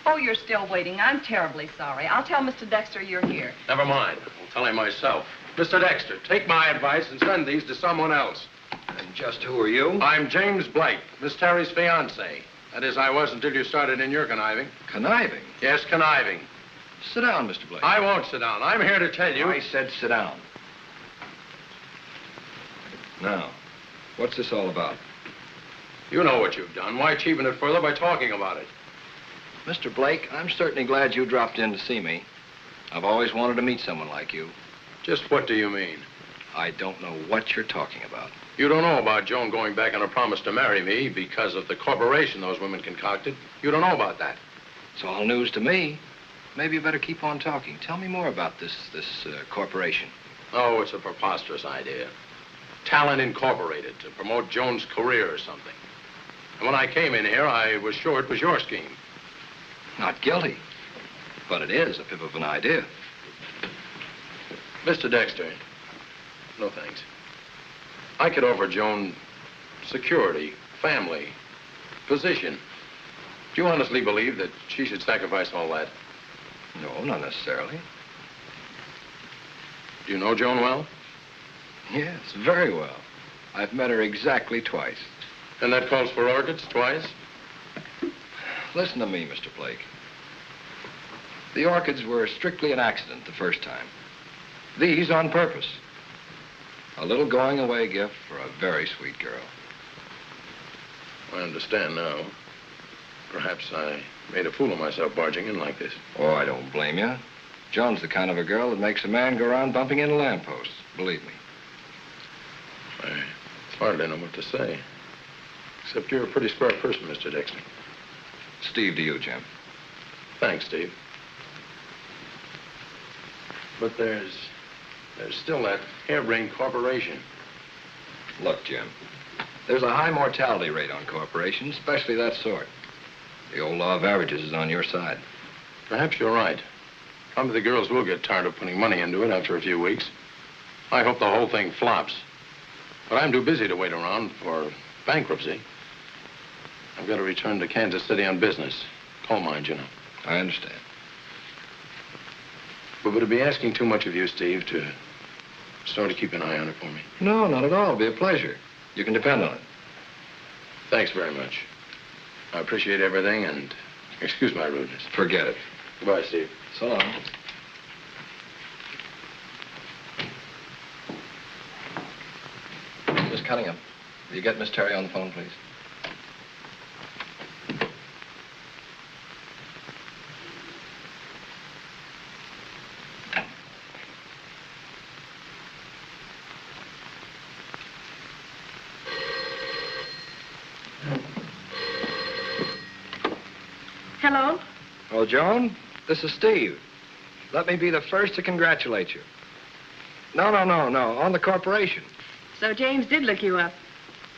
Speaker 7: Oh, you're still waiting. I'm terribly sorry. I'll tell Mr. Dexter you're here.
Speaker 4: Never mind. I'll tell him myself. Mr. Dexter, take my advice and send these to someone else.
Speaker 9: And just who are you?
Speaker 4: I'm James Blake, Miss Terry's fiancé. That is, I was until you started in your conniving.
Speaker 9: Conniving?
Speaker 4: Yes, conniving.
Speaker 9: Sit down, Mr. Blake.
Speaker 4: I won't sit down. I'm here to tell you...
Speaker 9: I said sit down. Now, what's this all about?
Speaker 4: You know what you've done. Why cheapen it further by talking about it?
Speaker 9: Mr. Blake, I'm certainly glad you dropped in to see me. I've always wanted to meet someone like you.
Speaker 4: Just what do you mean?
Speaker 9: I don't know what you're talking about.
Speaker 4: You don't know about Joan going back on her promise to marry me because of the corporation those women concocted. You don't know about that.
Speaker 9: It's all news to me. Maybe you better keep on talking. Tell me more about this corporation.
Speaker 4: Oh, it's a preposterous idea. Talent Incorporated to promote Joan's career or something. And when I came in here, I was sure it was your scheme.
Speaker 9: Not guilty, but it is a pip of an idea.
Speaker 4: Mr. Dexter, no thanks. I could offer Joan security, family, position. Do you honestly believe that she should sacrifice all that?
Speaker 9: No, not necessarily.
Speaker 4: Do you know Joan well?
Speaker 9: Yes, very well. I've met her exactly twice.
Speaker 4: And that calls for orchids twice?
Speaker 9: Listen to me, Mr. Blake. The orchids were strictly an accident the first time. These on purpose. A little going-away gift for a very sweet girl.
Speaker 4: I understand now. Perhaps I made a fool of myself barging in like this.
Speaker 9: Oh, I don't blame you. Joan's the kind of a girl that makes a man go around bumping into lampposts, believe me.
Speaker 4: I hardly know what to say. Except you're a pretty square person, Mr. Dexter.
Speaker 9: Steve to you, Jim.
Speaker 4: Thanks, Steve. But there's still that harebrained corporation.
Speaker 9: Look, Jim, there's a high mortality rate on corporations, especially that sort. The old law of averages is on your side.
Speaker 4: Perhaps you're right. Probably the girls will get tired of putting money into it after a few weeks. I hope the whole thing flops. But I'm too busy to wait around for bankruptcy. I've got to return to Kansas City on business. Coal mines, you know.
Speaker 9: I understand.
Speaker 4: But would it be asking too much of you, Steve, to sort of keep an eye on it for me?
Speaker 9: No, not at all. It'll be a pleasure. You can depend on it.
Speaker 4: Thanks very much. I appreciate everything, and excuse my rudeness.
Speaker 9: Forget it.
Speaker 4: Goodbye, Steve.
Speaker 9: So long. Miss Cunningham, will you get Miss Terry on the phone, please?
Speaker 5: Hello?
Speaker 9: Oh, Joan, this is Steve. Let me be the first to congratulate you. No, on the corporation.
Speaker 7: So James did look you up.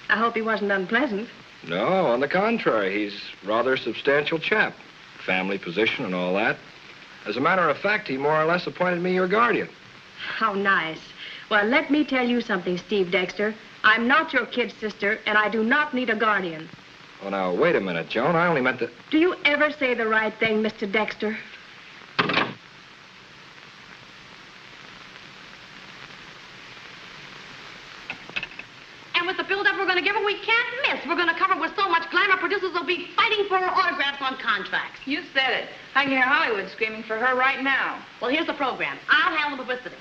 Speaker 7: I hope he wasn't unpleasant.
Speaker 9: No, on the contrary, he's rather a substantial chap. Family position and all that. As a matter of fact, he more or less appointed me your guardian.
Speaker 7: How nice. Well, let me tell you something, Steve Dexter. I'm not your kid sister, and I do not need a guardian.
Speaker 9: Oh, now, wait a minute, Joan. I only meant that...
Speaker 7: Do you ever say the right thing, Mr. Dexter?
Speaker 5: And with the build-up we're going to give her, we can't miss. We're going to cover it with so much glamour, producers will be fighting for her autographs on contracts.
Speaker 6: You said it. I can hear Hollywood screaming for her right now.
Speaker 5: Well, here's the program. I'll handle the publicity.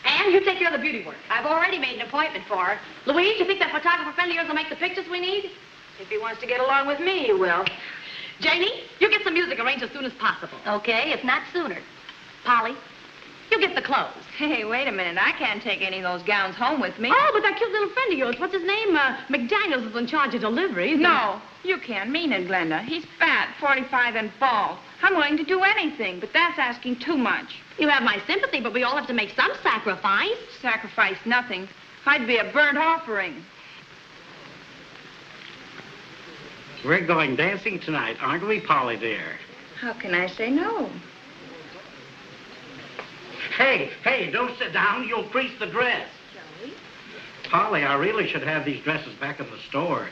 Speaker 5: And you take care of the beauty work.
Speaker 2: I've already made an appointment for her.
Speaker 5: Louise, you think that photographer friend of yours will make the pictures we need?
Speaker 6: If he wants to get along with me, he will.
Speaker 5: Janie, you get some music arranged as soon as possible.
Speaker 2: Okay, if not sooner.
Speaker 5: Polly, you get the clothes.
Speaker 6: Hey, wait a minute. I can't take any of those gowns home with me.
Speaker 5: Oh, but that cute little friend of yours, what's his name? McDaniels is in charge of deliveries.
Speaker 6: No, you can't mean it, Glenda. He's fat, 45, and bald. I'm willing to do anything, but that's asking too much.
Speaker 5: You have my sympathy, but we all have to make some sacrifice.
Speaker 6: Sacrifice nothing. I'd be a burnt offering.
Speaker 3: We're going dancing tonight, aren't we, Polly, dear?
Speaker 6: How can I say no?
Speaker 3: Hey, don't sit down. You'll crease the dress.
Speaker 6: Joey?
Speaker 3: Polly, I really should have these dresses back in the store.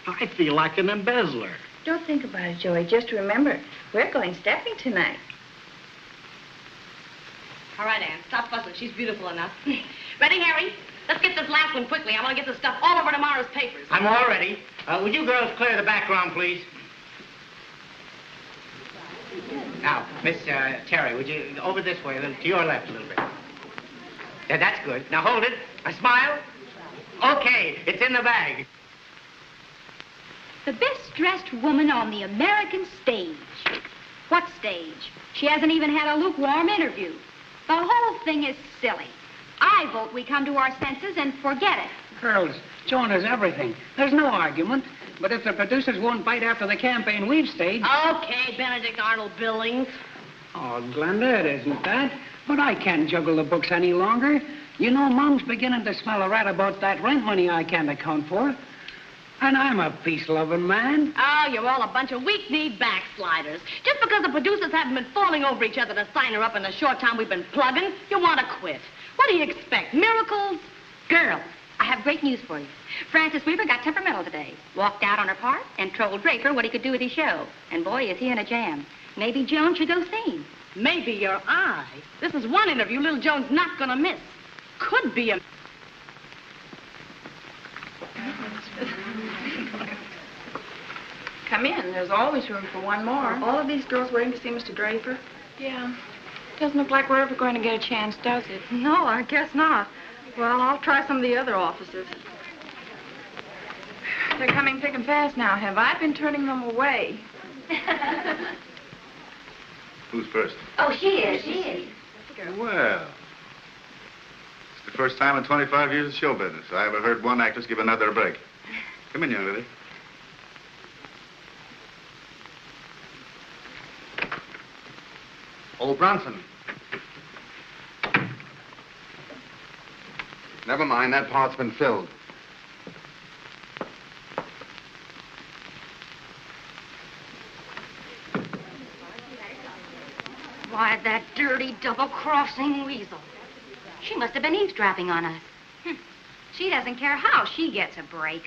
Speaker 3: I feel like an embezzler.
Speaker 6: Don't think about it, Joey. Just remember, we're going stepping tonight.
Speaker 5: All right, Ann, stop fussing. She's beautiful enough. Ready, Harry? Let's get this last one quickly. I want to get this stuff all over tomorrow's papers.
Speaker 3: I'm all ready. Would you girls clear the background, please? Now, Miss Terry, would you over this way, to your left a little bit. Yeah, that's good. Now hold it. A smile. Okay, it's in the bag.
Speaker 12: The best-dressed woman on the American stage. What stage? She hasn't even had a lukewarm interview. The whole thing is silly. I vote we come to our senses and forget it.
Speaker 3: Girls, Joan has everything. There's no argument. But if the producers won't bite after the campaign we've staged...
Speaker 5: Okay, Benedict Arnold Billings.
Speaker 3: Oh, Glenda, it isn't that. But I can't juggle the books any longer. You know, Mom's beginning to smell a rat about that rent money I can't account for. And I'm a peace-loving man.
Speaker 5: Oh, you're all a bunch of weak-kneed backsliders. Just because the producers haven't been falling over each other to sign her up in the short time we've been plugging, you want to quit. What do you expect, miracles?
Speaker 2: Girls, I have great news for you. Francis Weaver got temperamental today. Walked out on her part and told Draper what he could do with his show. And boy, is he in a jam. Maybe Joan should go see him.
Speaker 5: Maybe your eye. This is one interview little Joan's not gonna miss. Could be a...
Speaker 6: Come in. There's always room for one more. Are all of these girls waiting to see Mr. Draper?
Speaker 7: Yeah. Doesn't look like we're ever going to get a chance, does it?
Speaker 2: No, I guess not. Well, I'll try some of the other offices.
Speaker 7: They're coming thick and fast now. Have I been turning them away?
Speaker 13: Who's first?
Speaker 2: Oh, she is.
Speaker 13: Well, it's the first time in 25 years of show business I ever heard one actress give another a break. Come in, young lady.
Speaker 1: Old Bronson. Never mind, that part's been filled.
Speaker 2: Why, that dirty, double-crossing weasel. She must have been eavesdropping on us.
Speaker 12: She doesn't care how she gets a break.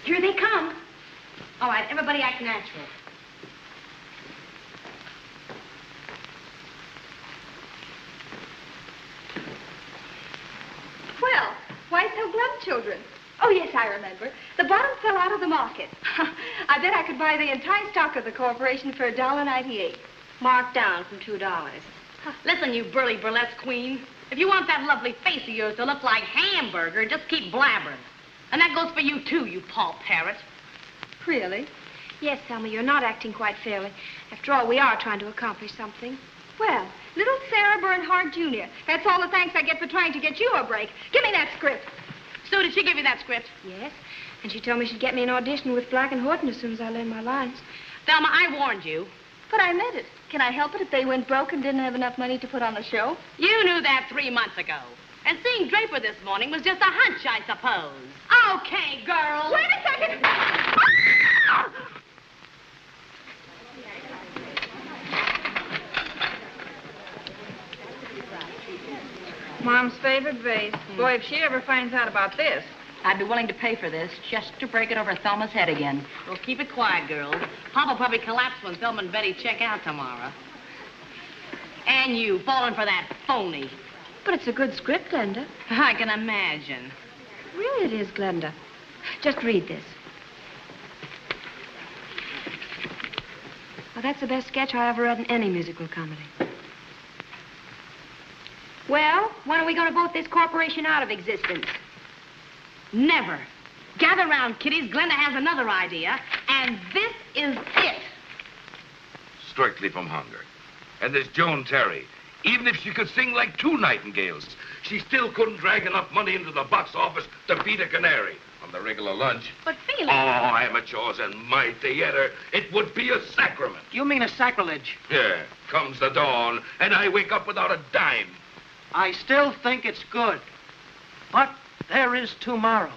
Speaker 7: Here they come.
Speaker 5: All right, everybody act natural.
Speaker 6: Well, why so glum, children? Oh, yes, I remember. The bottom fell out of the market. I bet I could buy the entire stock of the corporation for $1.98.
Speaker 5: Marked down from $2. Listen, you burly burlesque queen. If you want that lovely face of yours to look like hamburger, just keep blabbering. And that goes for you, too, you Paul Parrot.
Speaker 6: Really?
Speaker 7: Yes, Thelma, you're not acting quite fairly. After all, we are trying to accomplish something.
Speaker 6: Well, little Sarah Bernhardt Jr. That's all the thanks I get for trying to get you a break. Give me that script.
Speaker 5: Sue, did she give you that script?
Speaker 7: Yes, and she told me she'd get me an audition with Black and Horton as soon as I learned my lines.
Speaker 5: Thelma, I warned you.
Speaker 6: But I meant it. Can I help it if they went broke and didn't have enough money to put on the show?
Speaker 5: You knew that 3 months ago. And seeing Draper this morning was just a hunch, I suppose. Okay, girls.
Speaker 6: Wait a second.
Speaker 7: Mom's favorite vase. Boy, if she ever finds out about this.
Speaker 5: I'd be willing to pay for this just to break it over Thelma's head again. Well, keep it quiet, girls. Pop will probably collapse when Thelma and Betty check out tomorrow. And you, falling for that phony.
Speaker 7: But it's a good script, Glenda.
Speaker 5: I can imagine.
Speaker 7: Really it is, Glenda. Just read this. Well, that's the best sketch I ever read in any musical comedy.
Speaker 12: Well, when are we going to vote this corporation out of existence?
Speaker 5: Never. Gather round, kiddies. Glenda has another idea, and this is it.
Speaker 14: Strictly from hunger. And there's Joan Terry. Even if she could sing like two nightingales, she still couldn't drag enough money into the box office to feed a canary on the regular lunch.
Speaker 5: But Felix...
Speaker 14: Oh, amateurs in my theater, it would be a sacrament.
Speaker 3: You mean a sacrilege?
Speaker 14: Yeah, comes the dawn, and I wake up without a dime.
Speaker 3: I still think it's good. But there is tomorrow.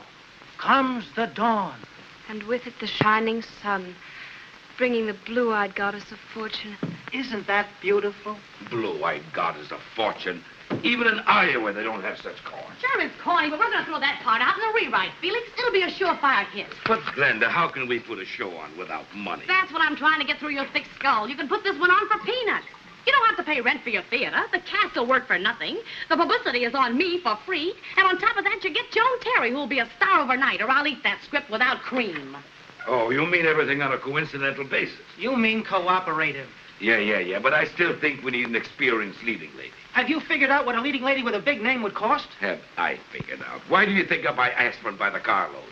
Speaker 3: Comes the dawn.
Speaker 7: And with it the shining sun, bringing the blue-eyed goddess of fortune.
Speaker 3: Isn't that beautiful?
Speaker 14: Blue-eyed goddess of fortune. Even in Iowa, they don't have such corn.
Speaker 5: Sure, it's corny, but we're going to throw that part out in the rewrite, Felix. It'll be a surefire hit.
Speaker 14: But, Glenda, how can we put a show on without money?
Speaker 5: That's what I'm trying to get through your thick skull. You can put this one on for peanuts. You don't have to pay rent for your theater. The cast will work for nothing. The publicity is on me for free. And on top of that, you get Joan Terry, who'll be a star overnight, or I'll eat that script without cream.
Speaker 14: Oh, you mean everything on a coincidental basis?
Speaker 3: You mean cooperative.
Speaker 14: Yeah, but I still think we need an experienced leading lady.
Speaker 3: Have you figured out what a leading lady with a big name would cost?
Speaker 14: Have I figured out? Why do you think I asked for it by the carload?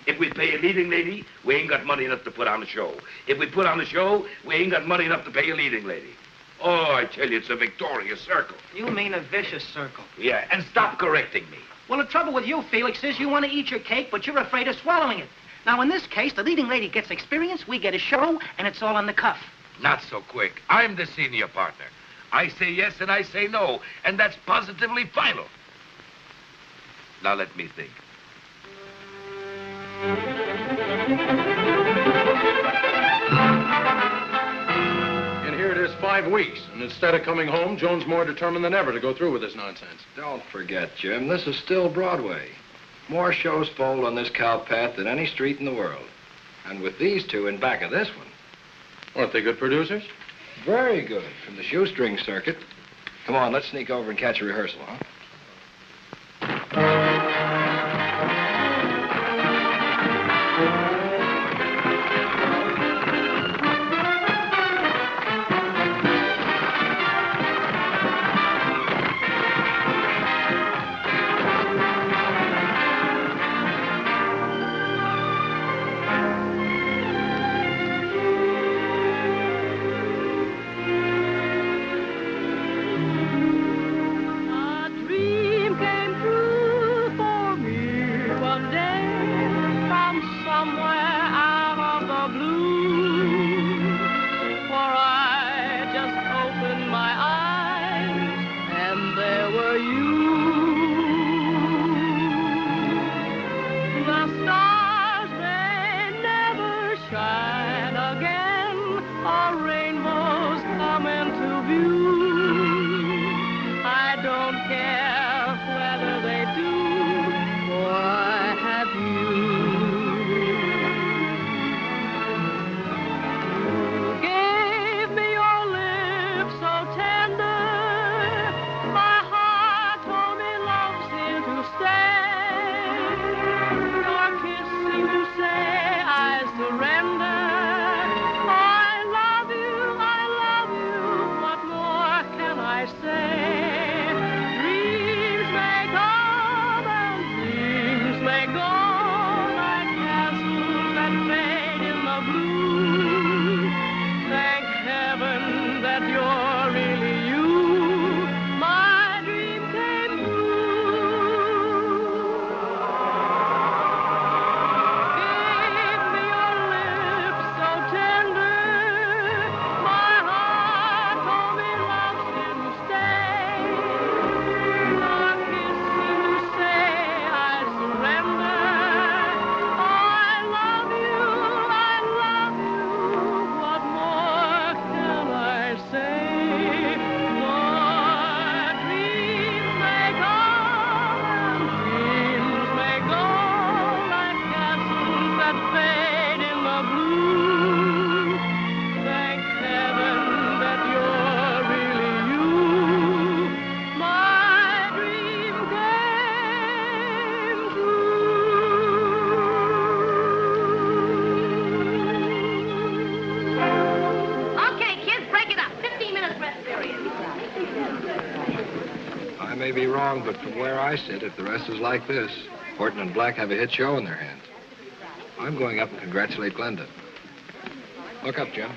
Speaker 14: If we pay a leading lady, we ain't got money enough to put on a show. If we put on a show, we ain't got money enough to pay a leading lady. Oh, I tell you, it's a victorious circle.
Speaker 3: You mean a vicious circle.
Speaker 14: Yeah, and stop correcting me.
Speaker 3: Well, the trouble with you, Felix, is you want to eat your cake, but you're afraid of swallowing it. Now, in this case, the leading lady gets experience, we get a show, and it's all on the cuff.
Speaker 14: Not so quick. I'm the senior partner. I say yes and I say no, and that's positively final. Now let me think.
Speaker 4: And here it is 5 weeks, and instead of coming home, Joan's more determined than ever to go through with this nonsense.
Speaker 9: Don't forget, Jim, this is still Broadway. More shows fold on this cowpath than any street in the world. And with these two in back of this one.
Speaker 4: Aren't they good producers?
Speaker 9: Very good, from the shoestring circuit. Come on, let's sneak over and catch a rehearsal, huh?
Speaker 11: shine again, our rainbows come into view. I don't care whether they do, for I have you. You gave me your lips so tender, my heart told me love's here to stay. Your kiss seemed to say I surrender. I love you, what more can I say? Dreams may come and dreams may go, like castles that fade in the blue. Thank heaven that you're really you. My dream came true. Give me your lips so tender. My heart told me love's here to stay. Your kiss seemed to say I surrender. I love you, what more can I say? Your dreams may come and dreams may go, like castles that fade in the blue. Thank heaven that you're really you. My dream came true.
Speaker 5: Okay, kids, break it up. 15 minutes rest period.
Speaker 9: I may be wrong, but from where I sit, if the rest is like this, Horton and Black have a hit show in their hands. I'm going up and congratulate Glenda. Look up, Jim.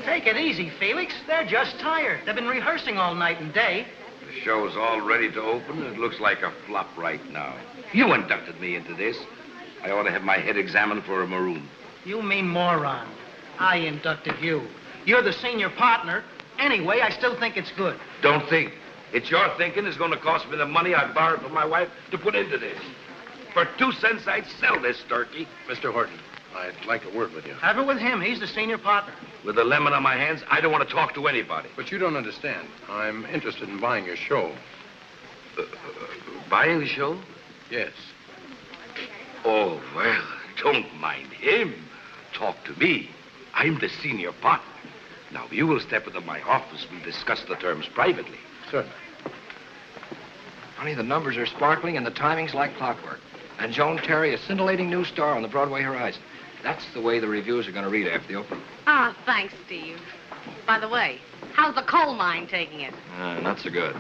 Speaker 15: Take it easy, Felix. They're just tired. They've been rehearsing all night and day.
Speaker 14: The show's all ready to open. It looks like a flop right now. You inducted me into this. I ought to have my head examined for a maroon.
Speaker 15: You mean moron. I inducted you. You're the senior partner. Anyway, I still think it's good.
Speaker 14: Don't think. It's your thinking is going to cost me the money I borrowed from my wife to put into this. For 2 cents, I'd sell this turkey.
Speaker 4: Mr. Horton, I'd like a word with you.
Speaker 15: Have it with him. He's the senior partner.
Speaker 14: With a lemon on my hands, I don't want to talk to anybody.
Speaker 4: But you don't understand. I'm interested in buying your show.
Speaker 14: Buying the show?
Speaker 4: Yes.
Speaker 14: Oh, well, don't mind him. Talk to me. I'm the senior partner. Now, if you will step into my office, we'll discuss the terms privately.
Speaker 4: Certainly.
Speaker 9: Honey, the numbers are sparkling and the timing's like clockwork. And Joan Terry, a scintillating new star on the Broadway horizon. That's the way the reviews are going to read after the opening.
Speaker 5: Ah, thanks, Steve. By the way, how's the coal mine taking it?
Speaker 9: Not so good.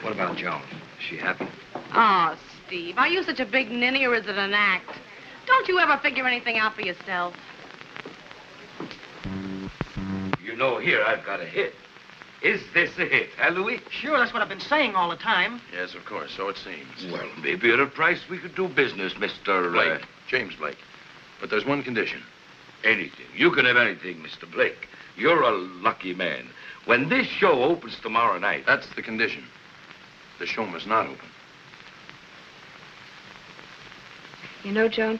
Speaker 9: What about Joan? Is she happy?
Speaker 5: Oh, Steve, are you such a big ninny or is it an act? Don't you ever figure anything out for yourself?
Speaker 14: You know, here I've got a hit. Is this a hit, huh, Louis?
Speaker 15: Sure, that's what I've been saying all the time.
Speaker 4: Yes, of course, so it seems.
Speaker 14: Well, maybe at a price we could do business, Mr.
Speaker 4: Blake. James Blake. But there's one condition.
Speaker 14: Anything. You can have anything, Mr. Blake. You're a lucky man. When this show opens tomorrow night...
Speaker 4: That's the condition. The show must not open.
Speaker 6: You know, Joan,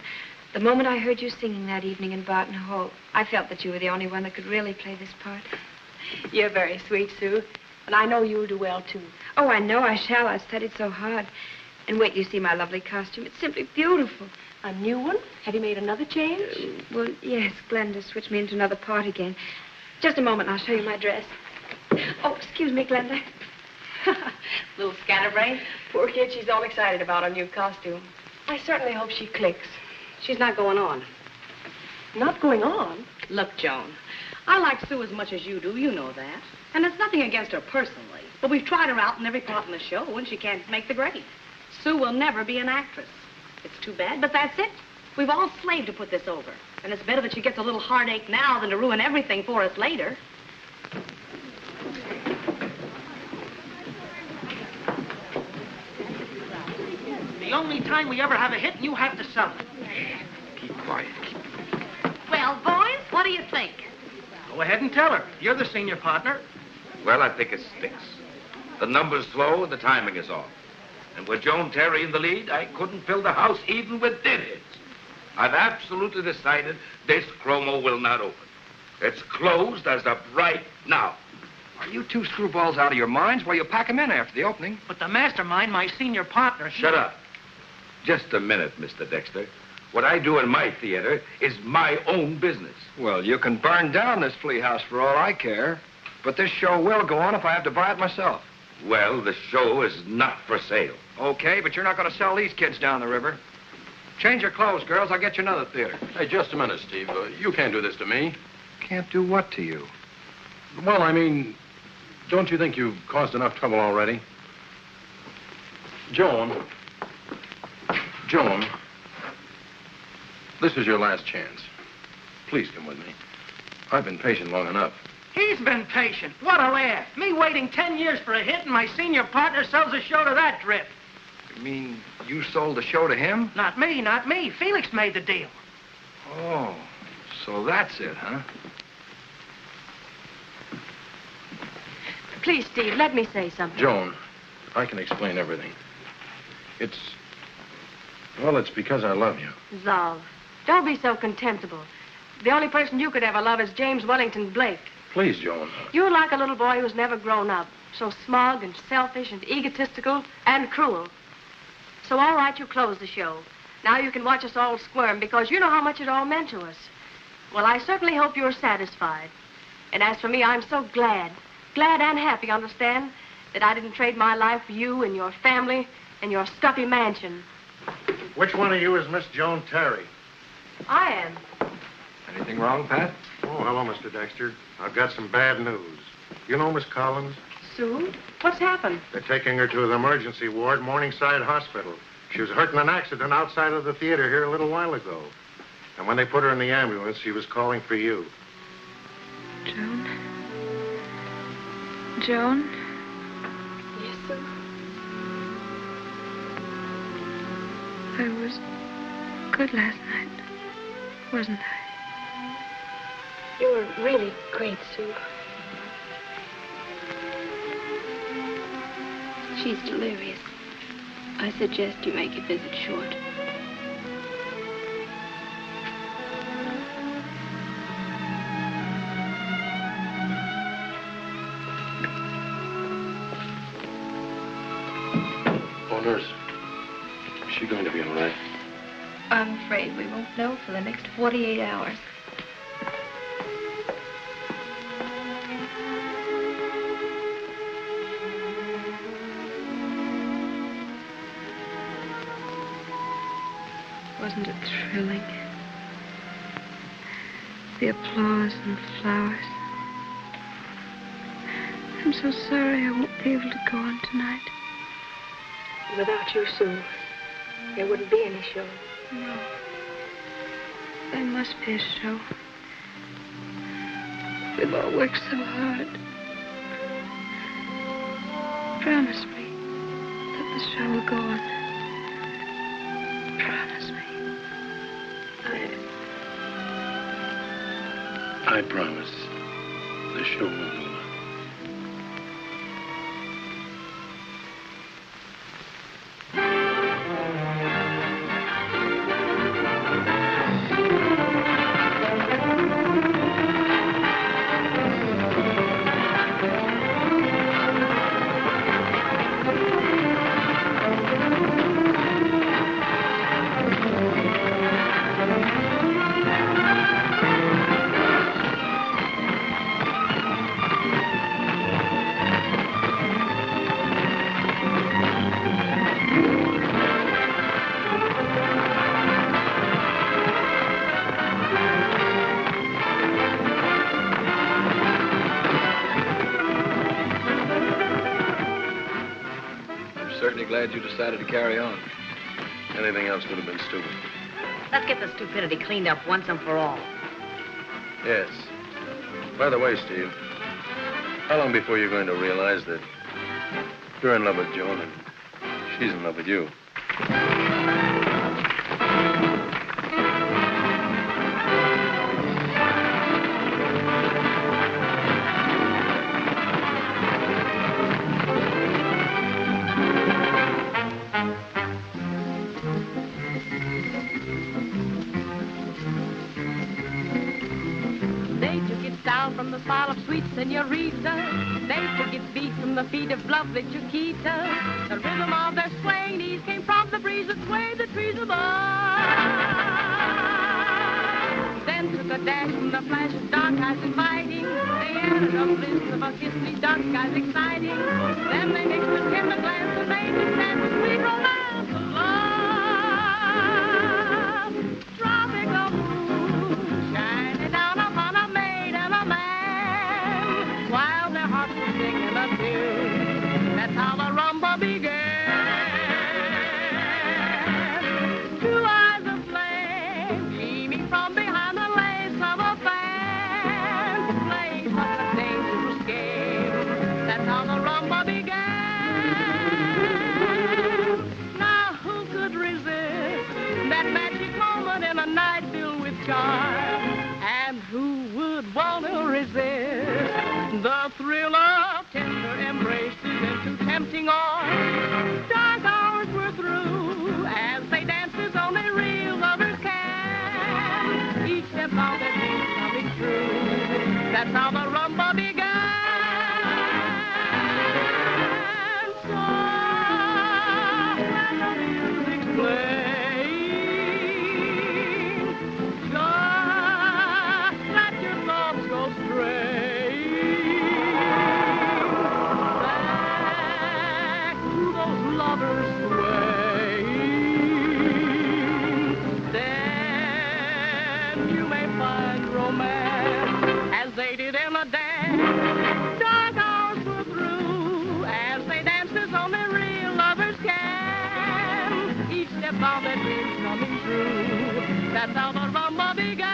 Speaker 6: the moment I heard you singing that evening in Barton Hall, I felt that you were the only one that could really play this part.
Speaker 7: You're very sweet, Sue. And I know you'll do well, too.
Speaker 6: Oh, I know I shall. I've studied so hard. And wait till you see my lovely costume. It's simply beautiful.
Speaker 7: A new one? Have you made another change?
Speaker 6: Well, yes, Glenda switched me into another part again. Just a moment, and I'll show you my dress. Oh, excuse me, Glenda.
Speaker 5: Little scatterbrain?
Speaker 7: Poor kid, she's all excited about her new costume. I certainly hope she clicks.
Speaker 5: She's not going on.
Speaker 7: Not going on?
Speaker 5: Look, Joan, I like Sue as much as you do. You know that. And it's nothing against her personally. But we've tried her out in every part in the show, and she can't make the grade. Sue will never be an actress. It's too bad, but that's it. We've all slaved to put this over. And it's better that she gets a little heartache now than to ruin everything for us later.
Speaker 15: The only time we ever have a hit, and you have to sell it.
Speaker 14: Keep quiet.
Speaker 5: Well, boys, what do you think?
Speaker 15: Go ahead and tell her. You're the senior partner.
Speaker 14: Well, I think it sticks. The number's slow and the timing is off. And with Joan Terry in the lead, I couldn't fill the house even with deadheads. I've absolutely decided this chromo will not open. It's closed as of right now.
Speaker 9: Are you two screwballs out of your minds? Well, you pack them in after the opening.
Speaker 15: But the mastermind, my senior partner...
Speaker 14: Shut up. Just a minute, Mr. Dexter. What I do in my theater is my own business.
Speaker 9: Well, you can burn down this flea house for all I care. But this show will go on if I have to buy it myself.
Speaker 14: Well, the show is not for sale.
Speaker 9: Okay, but you're not going to sell these kids down the river. Change your clothes, girls. I'll get you another theater.
Speaker 4: Hey, just a minute, Steve. You can't do this to me.
Speaker 9: Can't do what to you?
Speaker 4: Well, I mean, don't you think you've caused enough trouble already? Joan, this is your last chance. Please come with me. I've been patient long enough.
Speaker 15: He's been patient. What a laugh. Me waiting 10 years for a hit, and my senior partner sells a show to that drip.
Speaker 9: You mean you sold the show to him?
Speaker 15: Not me, not me. Felix made the deal.
Speaker 9: Oh, so that's it, huh?
Speaker 7: Please, Steve, let me say something.
Speaker 4: Joan, I can explain everything. It's because I love you.
Speaker 7: Love. Don't be so contemptible. The only person you could ever love is James Wellington Blake.
Speaker 4: Please, Joan.
Speaker 7: You're like a little boy who's never grown up. So smug and selfish and egotistical and cruel. So all right, you close the show. Now you can watch us all squirm because you know how much it all meant to us. Well, I certainly hope you're satisfied. And as for me, I'm so glad and happy, understand, that I didn't trade my life for you and your family and your stuffy mansion.
Speaker 16: Which one of you is Miss Joan Terry?
Speaker 7: I am.
Speaker 9: Anything wrong, Pat?
Speaker 16: Oh, hello, Mr. Dexter. I've got some bad news. You know Miss Collins?
Speaker 7: Sue? What's happened?
Speaker 16: They're taking her to the emergency ward, Morningside Hospital. She was hurt in an accident outside of the theater here a little while ago. And when they put her in the ambulance, she was calling for you.
Speaker 6: Joan? Joan?
Speaker 7: Yes, Sue?
Speaker 6: I was good last night, wasn't I?
Speaker 7: You were really great, Sue.
Speaker 6: She's delirious. I suggest you make your visit short.
Speaker 4: Oh, nurse. Is she going to be all right?
Speaker 6: I'm afraid we won't know for the next 48 hours. Wasn't it thrilling? The applause and the flowers. I'm so sorry I won't be able to go on tonight.
Speaker 7: Without you, Sue, there wouldn't be any show.
Speaker 6: No. There must be a show. We've all worked so hard. Promise me that the show will go on. Promise me.
Speaker 4: I promise the show will go on.
Speaker 9: Glad you decided to carry on.
Speaker 4: Anything else would have been stupid.
Speaker 5: Let's get the stupidity cleaned up once and for all.
Speaker 4: Yes. By the way, Steve, how long before you're going to realize that you're in love with Joan and she's in love with you?
Speaker 11: from the smile of sweet senorita. Nature gets beat from the feet of lovely Chiquita. The rhythm of their swaying knees came from the breeze that swayed the trees above. Then took a dash from the flash of dark eyes inviting. They added a bliss of a kiss, these dark skies exciting. Then they mixed a tender glance and made me stand with sweet romance of love. Tropical moon shining down upon a maid and a man, while their hearts were singing a tune. That's how the rumba began. Two eyes of flame beaming from behind the lace of a fan, played such a dangerous game. That's how the rumba began. Now who could resist that magic moment in a night filled with charm? And who would want to resist the thrill of tender embraces into tempting arms? Dark hours were through as they danced as only real lovers can. Each step of their dreams coming true. That's how the rumba began. Soft and the music's playing. Just let your thoughts go straying back to those lovers swaying. Then you may find romance as they did in the dance. Dark hours were through as they danced as only real lovers can. Each step of their dreams coming true. That's how the rumba began.